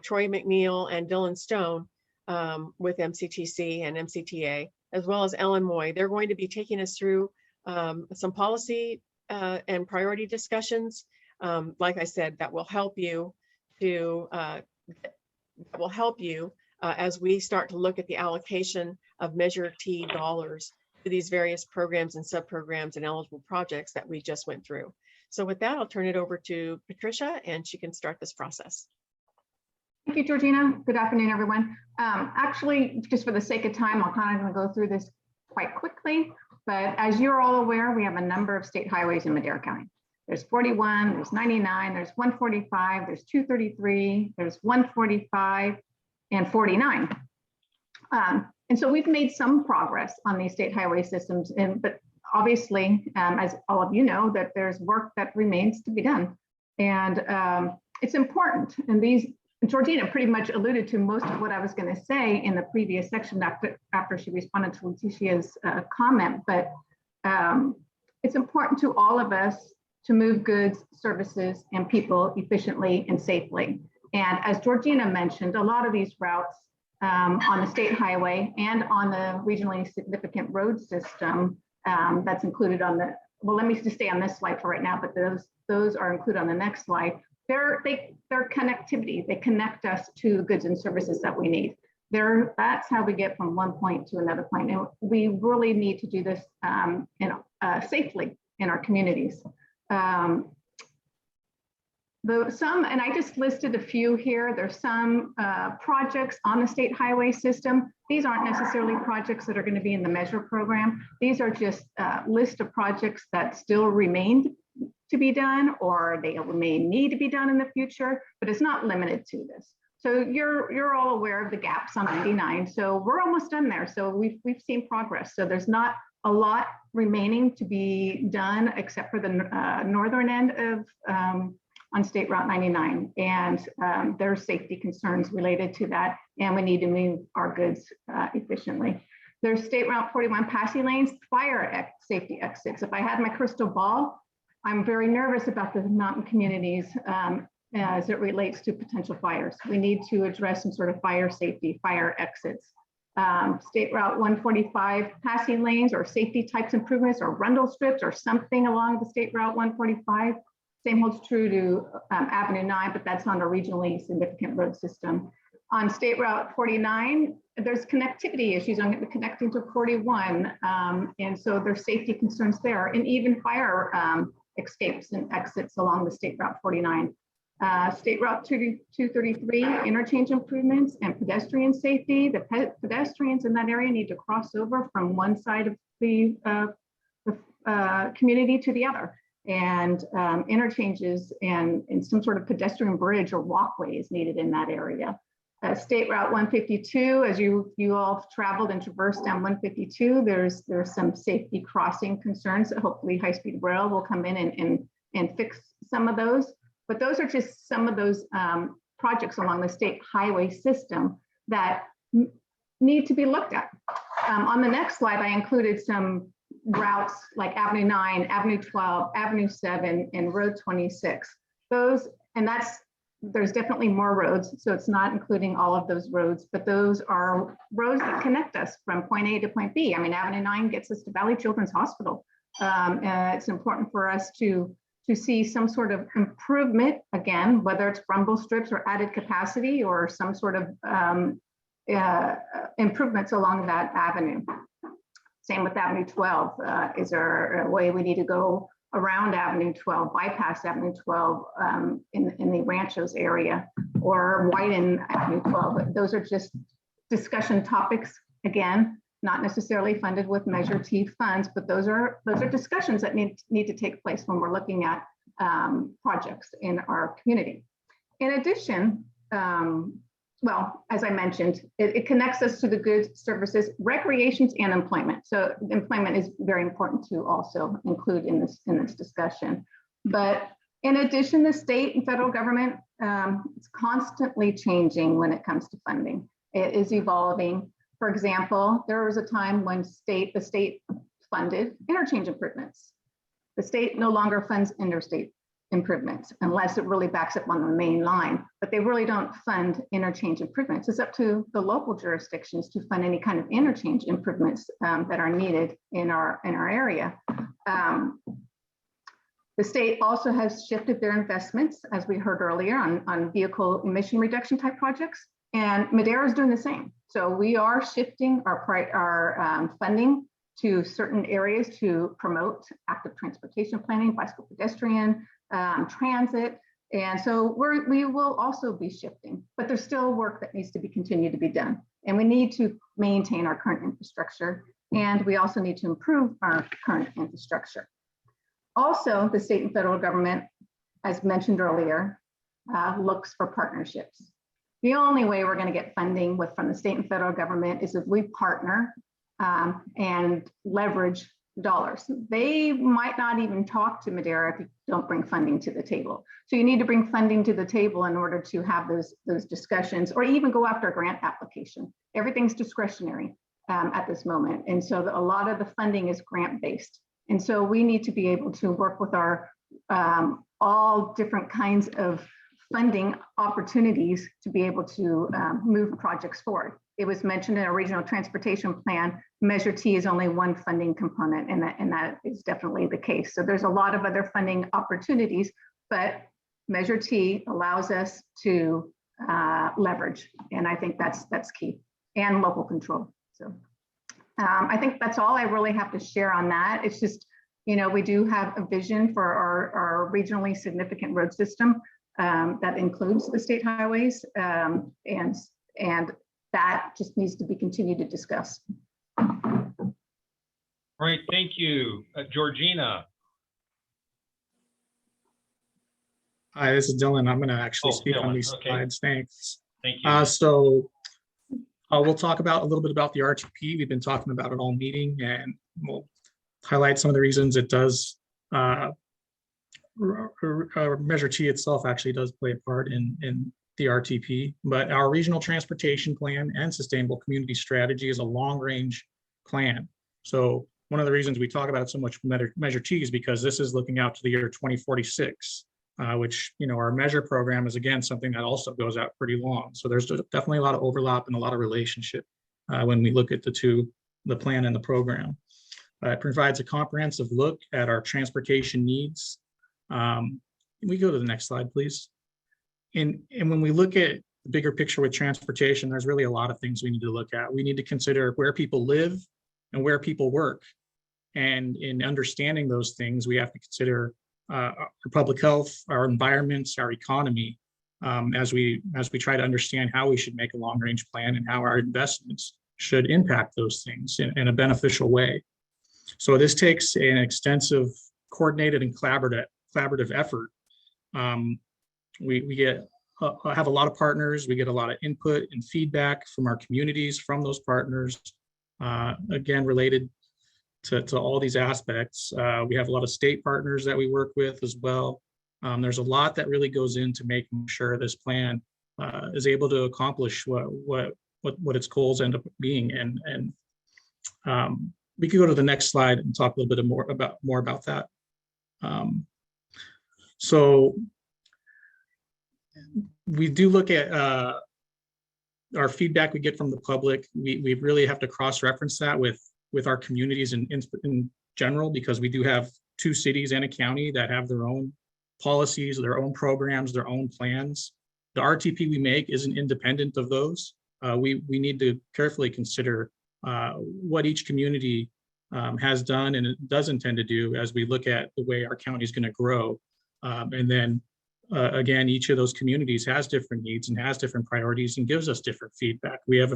Speaker 3: Troy McNeil and Dylan Stone with MCTC and MCTA, as well as Ellen Moy. They're going to be taking us through some policy and priority discussions. Like I said, that will help you as we start to look at the allocation of Measure T dollars to these various programs and subprograms and eligible projects that we just went through. So with that, I'll turn it over to Patricia and she can start this process.
Speaker 10: Thank you, Georgina. Good afternoon, everyone. Actually, just for the sake of time, I'll kind of going to go through this quite quickly. But as you're all aware, we have a number of state highways in Madera County. There's 41, there's 99, there's 145, there's 233, there's 145, and 49. And so we've made some progress on these state highway systems, but obviously, as all of you know, that there's work that remains to be done. And it's important. And Georgina pretty much alluded to most of what I was going to say in the previous section after she responded to Leticia's comment. But it's important to all of us to move goods, services, and people efficiently and safely. And as Georgina mentioned, a lot of these routes on the state highway and on the regionally significant road system that's included on the, well, let me just stay on this slide for right now, but those are included on the next slide. They're connectivity. They connect us to the goods and services that we need. That's how we get from one point to another point. And we really need to do this safely in our communities. And I just listed a few here. There's some projects on the state highway system. These aren't necessarily projects that are going to be in the measure program. These are just a list of projects that still remain to be done, or they may need to be done in the future, but it's not limited to this. So you're all aware of the gaps on 99. So we're almost done there. So we've seen progress. So there's not a lot remaining to be done except for the northern end of on State Route 99. And there's safety concerns related to that. And we need to move our goods efficiently. There's State Route 41 passing lanes, fire safety exits. If I had my crystal ball, I'm very nervous about the mountain communities as it relates to potential fires. We need to address some sort of fire safety, fire exits. State Route 145 passing lanes or safety types improvements or rundle strips or something along the State Route 145. Same holds true to Avenue 9, but that's on a regionally significant road system. On State Route 49, there's connectivity issues on connecting to 41. And so there's safety concerns there, and even fire escapes and exits along the State Route 49. State Route 233, interchange improvements and pedestrian safety. The pedestrians in that area need to cross over from one side of the community to the other. And interchanges and some sort of pedestrian bridge or walkway is needed in that area. State Route 152, as you all have traveled and traversed down 152, there's some safety crossing concerns that hopefully high-speed rail will come in and fix some of those. But those are just some of those projects along the state highway system that need to be looked at. On the next slide, I included some routes like Avenue 9, Avenue 12, Avenue 7, and Road 26. There's definitely more roads, so it's not including all of those roads, but those are roads that connect us from point A to point B. I mean, Avenue 9 gets us to Valley Children's Hospital. It's important for us to see some sort of improvement, again, whether it's rumble strips or added capacity or some sort of improvements along that avenue. Same with Avenue 12. Is there a way we need to go around Avenue 12, bypass Avenue 12 in the Ranchos area, or widen Avenue 12? Those are just discussion topics, again, not necessarily funded with Measure T funds, but those are discussions that need to take place when we're looking at projects in our community. In addition, well, as I mentioned, it connects us to the goods, services, recreations, and employment. So employment is very important to also include in this discussion. But in addition, the state and federal government is constantly changing when it comes to funding. It is evolving. For example, there was a time when the state funded interchange improvements. The state no longer funds interstate improvements unless it really backs up on the main line, but they really don't fund interchange improvements. It's up to the local jurisdictions to fund any kind of interchange improvements that are needed in our area. The state also has shifted their investments, as we heard earlier, on vehicle emission reduction type projects, and Madera is doing the same. So we are shifting our funding to certain areas to promote active transportation planning, bicycle pedestrian, transit, And so we will also be shifting, but there's still work that needs to be continued to be done. And we need to maintain our current infrastructure. And we also need to improve our current infrastructure. Also, the state and federal government, as mentioned earlier, looks for partnerships. The only way we're going to get funding from the state and federal government is if we partner and leverage dollars. They might not even talk to Madera if you don't bring funding to the table. So you need to bring funding to the table in order to have those discussions, or even go after a grant application. Everything's discretionary at this moment. And so a lot of the funding is grant-based. And so we need to be able to work with our all different kinds of funding opportunities to be able to move projects forward. It was mentioned in a regional transportation plan, Measure T is only one funding component, and that is definitely the case. So there's a lot of other funding opportunities, but Measure T allows us to leverage, and I think that's key, and local control. So I think that's all I really have to share on that. It's just, we do have a vision for our regionally significant road system that includes the state highways, and that just needs to be continued to discuss.
Speaker 1: All right, thank you. Georgina.
Speaker 15: Hi, this is Dylan. I'm going to actually speak on
Speaker 1: Dylan.
Speaker 15: these
Speaker 1: Okay.
Speaker 15: slides. Thanks.
Speaker 1: Thank you.
Speaker 15: So we'll talk about a little bit about the RTP. We've been talking about it all meeting, and we'll highlight some of the reasons it does. Measure T itself actually does play a part in the RTP, but our regional transportation plan and sustainable community strategy is a long-range plan. So one of the reasons we talk about it so much Measure T is because this is looking out to the year 2046, which, our measure program is, again, something that also goes out pretty long. So there's definitely a lot of overlap and a lot of relationship when we look at the plan and the program. It provides a comprehensive look at our transportation needs. Can we go to the next slide, please? And when we look at the bigger picture with transportation, there's really a lot of things we need to look at. We need to consider where people live and where people work. And in understanding those things, we have to consider our public health, our environments, our economy, as we try to understand how we should make a long-range plan and how our investments should impact those things in a beneficial way. So this takes an extensive, coordinated, and collaborative effort. We have a lot of partners. We get a lot of input and feedback from our communities, from those partners, again, related to all these aspects. We have a lot of state partners that we work with as well. There's a lot that really goes into making sure this plan is able to accomplish what its goals end up being. And we could go to the next slide and talk a little bit more about that. So we do look at our feedback we get from the public. We really have to cross-reference that with our communities in general, because we do have 2 cities and a county that have their own policies, their own programs, their own plans. The RTP we make isn't independent of those. We need to carefully consider what each community has done and it does intend to do as we look at the way our county is going to grow. And then again, each of those communities has different needs and has different priorities and gives us different feedback. We have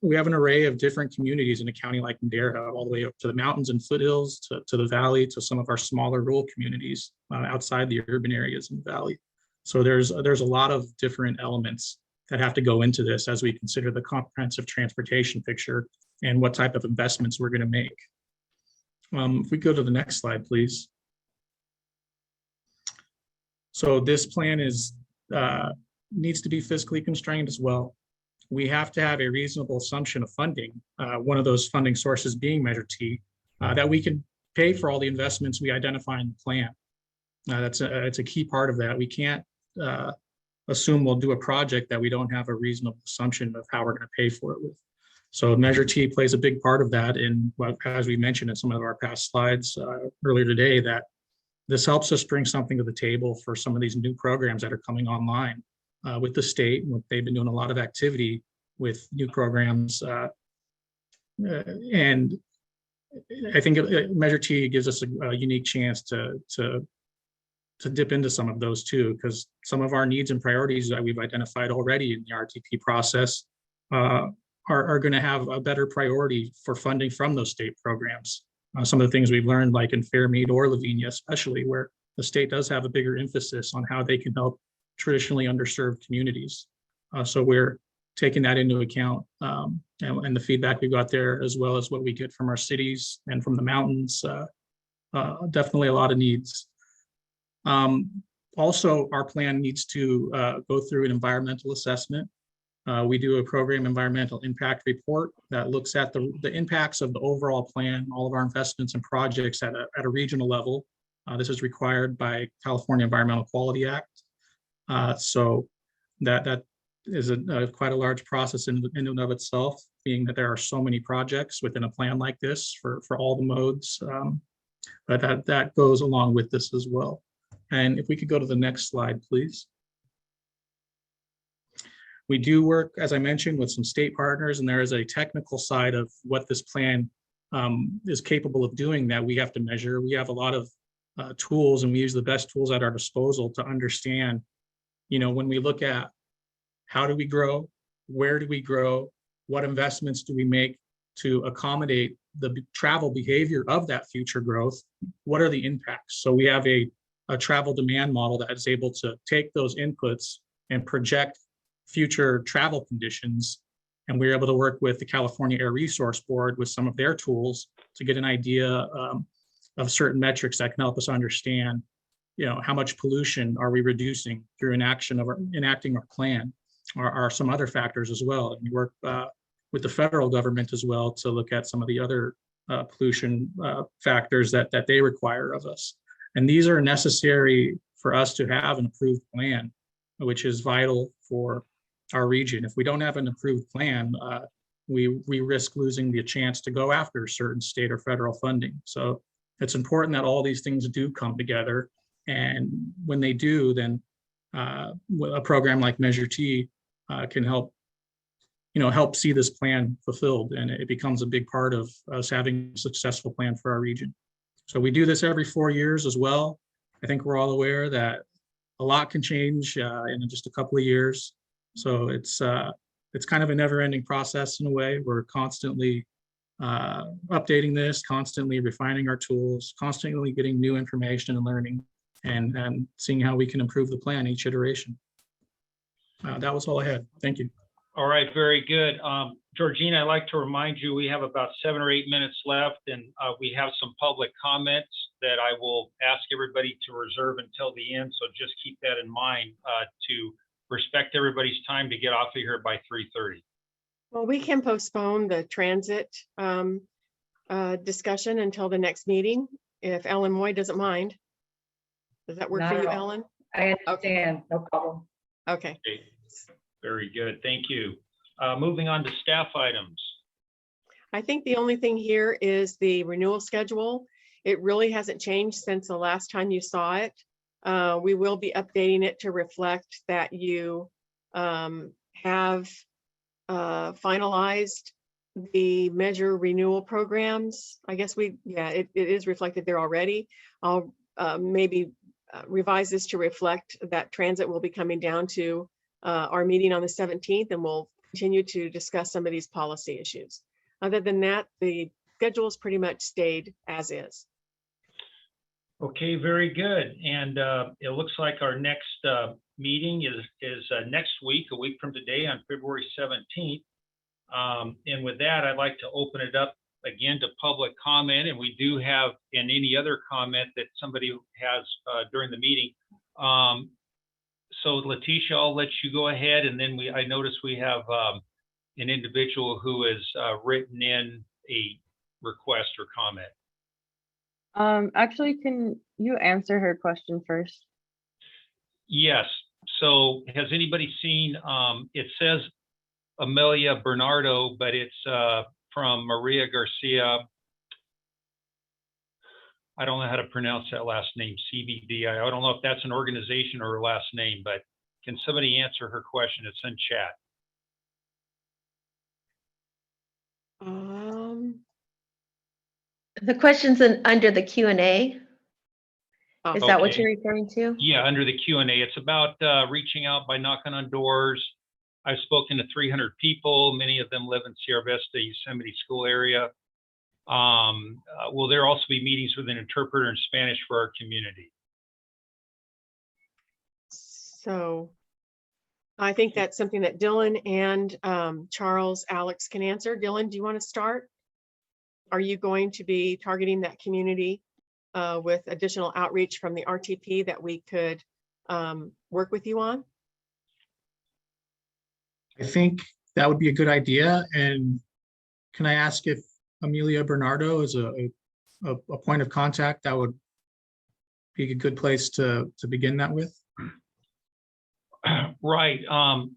Speaker 15: we have an array of different communities in a county like Madera, all the way up to the mountains and foothills, to the valley, to some of our smaller rural communities outside the urban areas in the valley. So there's a lot of different elements that have to go into this as we consider the comprehensive transportation picture and what type of investments we're going to make. If we go to the next slide, please. So this plan needs to be fiscally constrained as well. We have to have a reasonable assumption of funding, one of those funding sources being Measure T, that we can pay for all the investments we identify in the plan. It's a key part of that. We can't assume we'll do a project that we don't have a reasonable assumption of how we're going to pay for it with. So Measure T plays a big part of that. And as we mentioned in some of our past slides earlier today, that this helps us bring something to the table for some of these new programs that are coming online with the state. They've been doing a lot of activity with new programs. And I think Measure T gives us a unique chance to dip into some of those too, because some of our needs and priorities that we've identified already in the RTP process are going to have a better priority for funding from those state programs. Some of the things we've learned, like in Fairmead or Lavinia, especially, where the state does have a bigger emphasis on how they can help traditionally underserved communities. So we're taking that into account, and the feedback we got there, as well as what we get from our cities and from the mountains. Definitely a lot of needs. Also, our plan needs to go through an environmental assessment. We do a program environmental impact report that looks at the impacts of the overall plan, all of our investments and projects at a regional level. This is required by California Environmental Quality Act. So that is quite a large process in and of itself, being that there are so many projects within a plan like this for all the modes. But that goes along with this as well. And if we could go to the next slide, please. We do work, as I mentioned, with some state partners, and there is a technical side of what this plan is capable of doing that we have to measure. We have a lot of tools, and we use the best tools at our disposal to understand, when we look at how do we grow, where do we grow, what investments do we make to accommodate the travel behavior of that future growth, what are the impacts? So we have a travel demand model that is able to take those inputs and project future travel conditions. And we're able to work with the California Air Resource Board with some of their tools to get an idea of certain metrics that can help us understand, how much pollution are we reducing through enacting our plan, or some other factors as well. And we work with the federal government as well to look at some of the other pollution factors that they require of us. And these are necessary for us to have an approved plan, which is vital for our region. If we don't have an approved plan, we risk losing the chance to go after certain state or federal funding. So it's important that all these things do come together. And when they do, then a program like Measure T can help see this plan fulfilled, and it becomes a big part of us having a successful plan for our region. So we do this every 4 years as well. I think we're all aware that a lot can change in just a couple of years. So it's kind of a never-ending process in a way. We're constantly updating this, constantly refining our tools, constantly getting new information and learning, and seeing how we can improve the plan each iteration. That was all I had. Thank you.
Speaker 1: All right, very good. Georgina, I'd like to remind you, we have about 7 or 8 minutes left, and we have some public comments that I will ask everybody to reserve until the end. So just keep that in mind to respect everybody's time to get off of here by 3:30.
Speaker 3: Well, we can postpone the transit discussion until the next meeting, if Ellen Moy doesn't mind. Does that work
Speaker 18: Not
Speaker 3: for you,
Speaker 18: at all.
Speaker 3: Ellen?
Speaker 18: I understand, no problem.
Speaker 3: Okay.
Speaker 1: Okay. Very good, thank you. Moving on to staff items.
Speaker 3: I think the only thing here is the renewal schedule. It really hasn't changed since the last time you saw it. We will be updating it to reflect that you have finalized the measure renewal programs. I guess it is reflected there already. I'll maybe revise this to reflect that transit will be coming down to our meeting on the 17th, and we'll continue to discuss some of these policy issues. Other than that, the schedule has pretty much stayed as is.
Speaker 1: Okay, very good. And it looks like our next meeting is next week, a week from today, on February 17th. And with that, I'd like to open it up again to public comment, and we do have any other comment that somebody has during the meeting. So Letitia, I'll let you go ahead, and then I notice we have an individual who has written in a request or comment.
Speaker 12: Actually, can you answer her question first?
Speaker 1: Yes. So has anybody seen, it says Amelia Bernardo, but it's from Maria Garcia. I don't know how to pronounce that last name, CBD. I don't know if that's an organization or her last name, but can somebody answer her question? It's in chat.
Speaker 4: The question's under the Q&A.
Speaker 12: Is that what
Speaker 1: Okay.
Speaker 12: you're referring to?
Speaker 1: Yeah, under the Q&A, it's about reaching out by knocking on doors. I've spoken to 300 people. Many of them live in Sierra Vista, Yosemite School area. Will there also be meetings with an interpreter in Spanish for our community?
Speaker 3: So I think that's something that Dylan and Charles, Alex can answer. Dylan, do you want to start? Are you going to be targeting that community with additional outreach from the RTP that we could work with you on?
Speaker 15: I think that would be a good idea. And can I ask if Amelia Bernardo is a point of contact that would be a good place to begin that with?
Speaker 1: Right.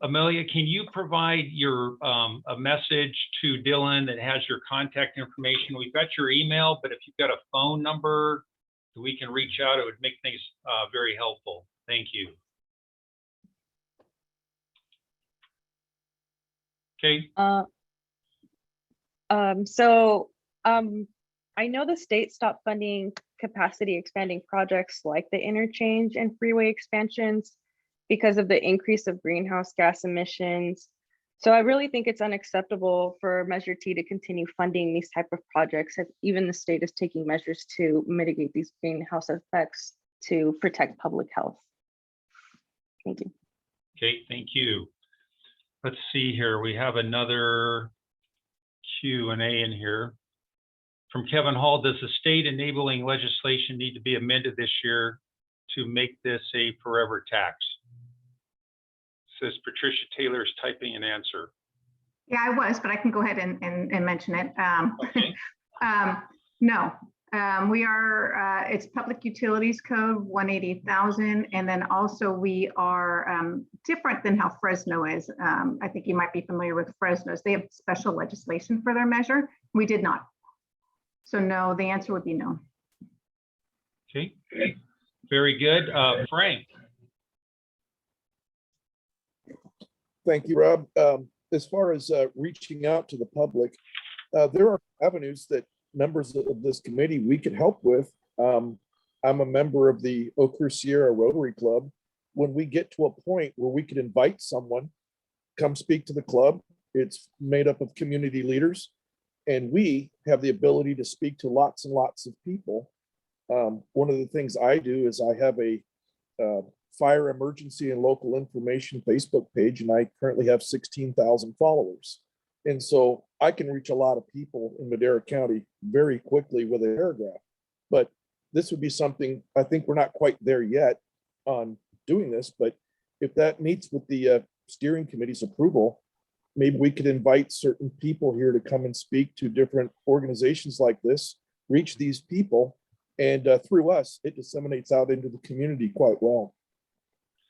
Speaker 1: Amelia, can you provide your a message to Dylan that has your contact information? We've got your email, but if you've got a phone number that we can reach out, it would make things very helpful. Thank you. Okay.
Speaker 12: I know the state stopped funding capacity expanding projects like the interchange and freeway expansions because of the increase of greenhouse gas emissions. So I really think it's unacceptable for Measure T to continue funding these type of projects if even the state is taking measures to mitigate these greenhouse effects to protect public health. Thank you.
Speaker 1: Okay, thank you. Let's see here. We have another Q&A in here. From Kevin Hall, does the state enabling legislation need to be amended this year to make this a forever tax? Says Patricia Taylor is typing an answer.
Speaker 10: Yeah, I was, but I can go ahead and mention it.
Speaker 1: Okay.
Speaker 10: No, we are, it's Public Utilities Code 180,000. And then also we are different than how Fresno is. I think you might be familiar with Fresno's. They have special legislation for their measure. We did not. So no, the answer would be no.
Speaker 1: Okay, very good. Frank.
Speaker 13: Thank you, Rob. As far as reaching out to the public, there are avenues that members of this committee we could help with. I'm a member of the Eau Cruz Sierra Rotary Club. When we get to a point where we could invite someone, come speak to the club, it's made up of community leaders, and we have the ability to speak to lots and lots of people. One of the things I do is I have a fire emergency and local information Facebook page, and I currently have 16,000 followers. And so I can reach a lot of people in Madera County very quickly with a paragraph. But this would be something, I think we're not quite there yet on doing this, but if that meets with the steering committee's approval, maybe we could invite certain people here to come and speak to different organizations like this, reach these people, and through us, it disseminates out into the community quite well.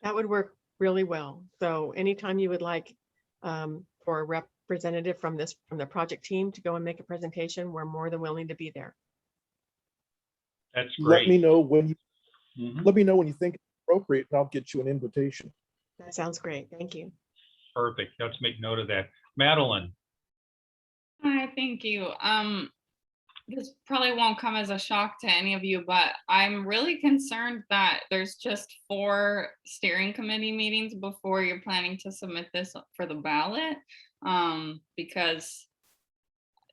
Speaker 3: That would work really well. So anytime you would like for a representative from the project team to go and make a presentation, we're more than willing to be there.
Speaker 1: That's great.
Speaker 13: Let me know when you think it's appropriate, and I'll get you an invitation.
Speaker 3: That sounds great. Thank you.
Speaker 1: Perfect. Let's make note of that. Madeline.
Speaker 11: Hi, thank you. This probably won't come as a shock to any of you, but I'm really concerned that there's just 4 steering committee meetings before you're planning to submit this for the ballot, because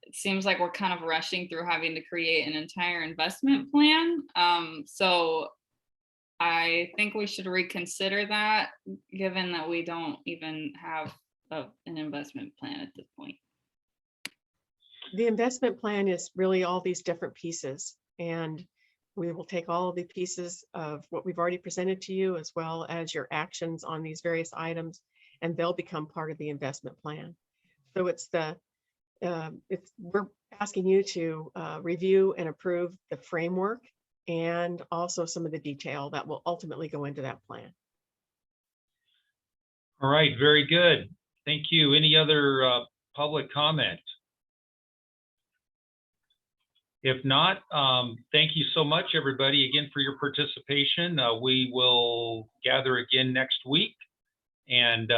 Speaker 11: it seems like we're kind of rushing through having to create an entire investment plan. So I think we should reconsider that, given that we don't even have an investment plan at this point.
Speaker 3: The investment plan is really all these different pieces, and we will take all of the pieces of what we've already presented to you, as well as your actions on these various items, and they'll become part of the investment plan. So we're asking you to review and approve the framework and also some of the detail that will ultimately go into that plan.
Speaker 1: All right, very good. Thank you. Any other public comment? If not, thank you so much, everybody, again, for your participation. We will gather again next week. And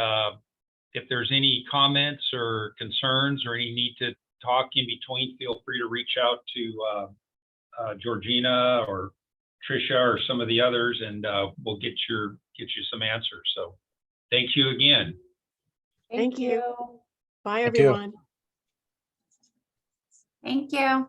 Speaker 1: if there's any comments or concerns or any need to talk in between, feel free to reach out to Georgina or Tricia or some of the others, and we'll get you some answers. So thank you again.
Speaker 3: Thank you. Bye,
Speaker 8: Thank you.
Speaker 3: everyone.
Speaker 6: Thank you.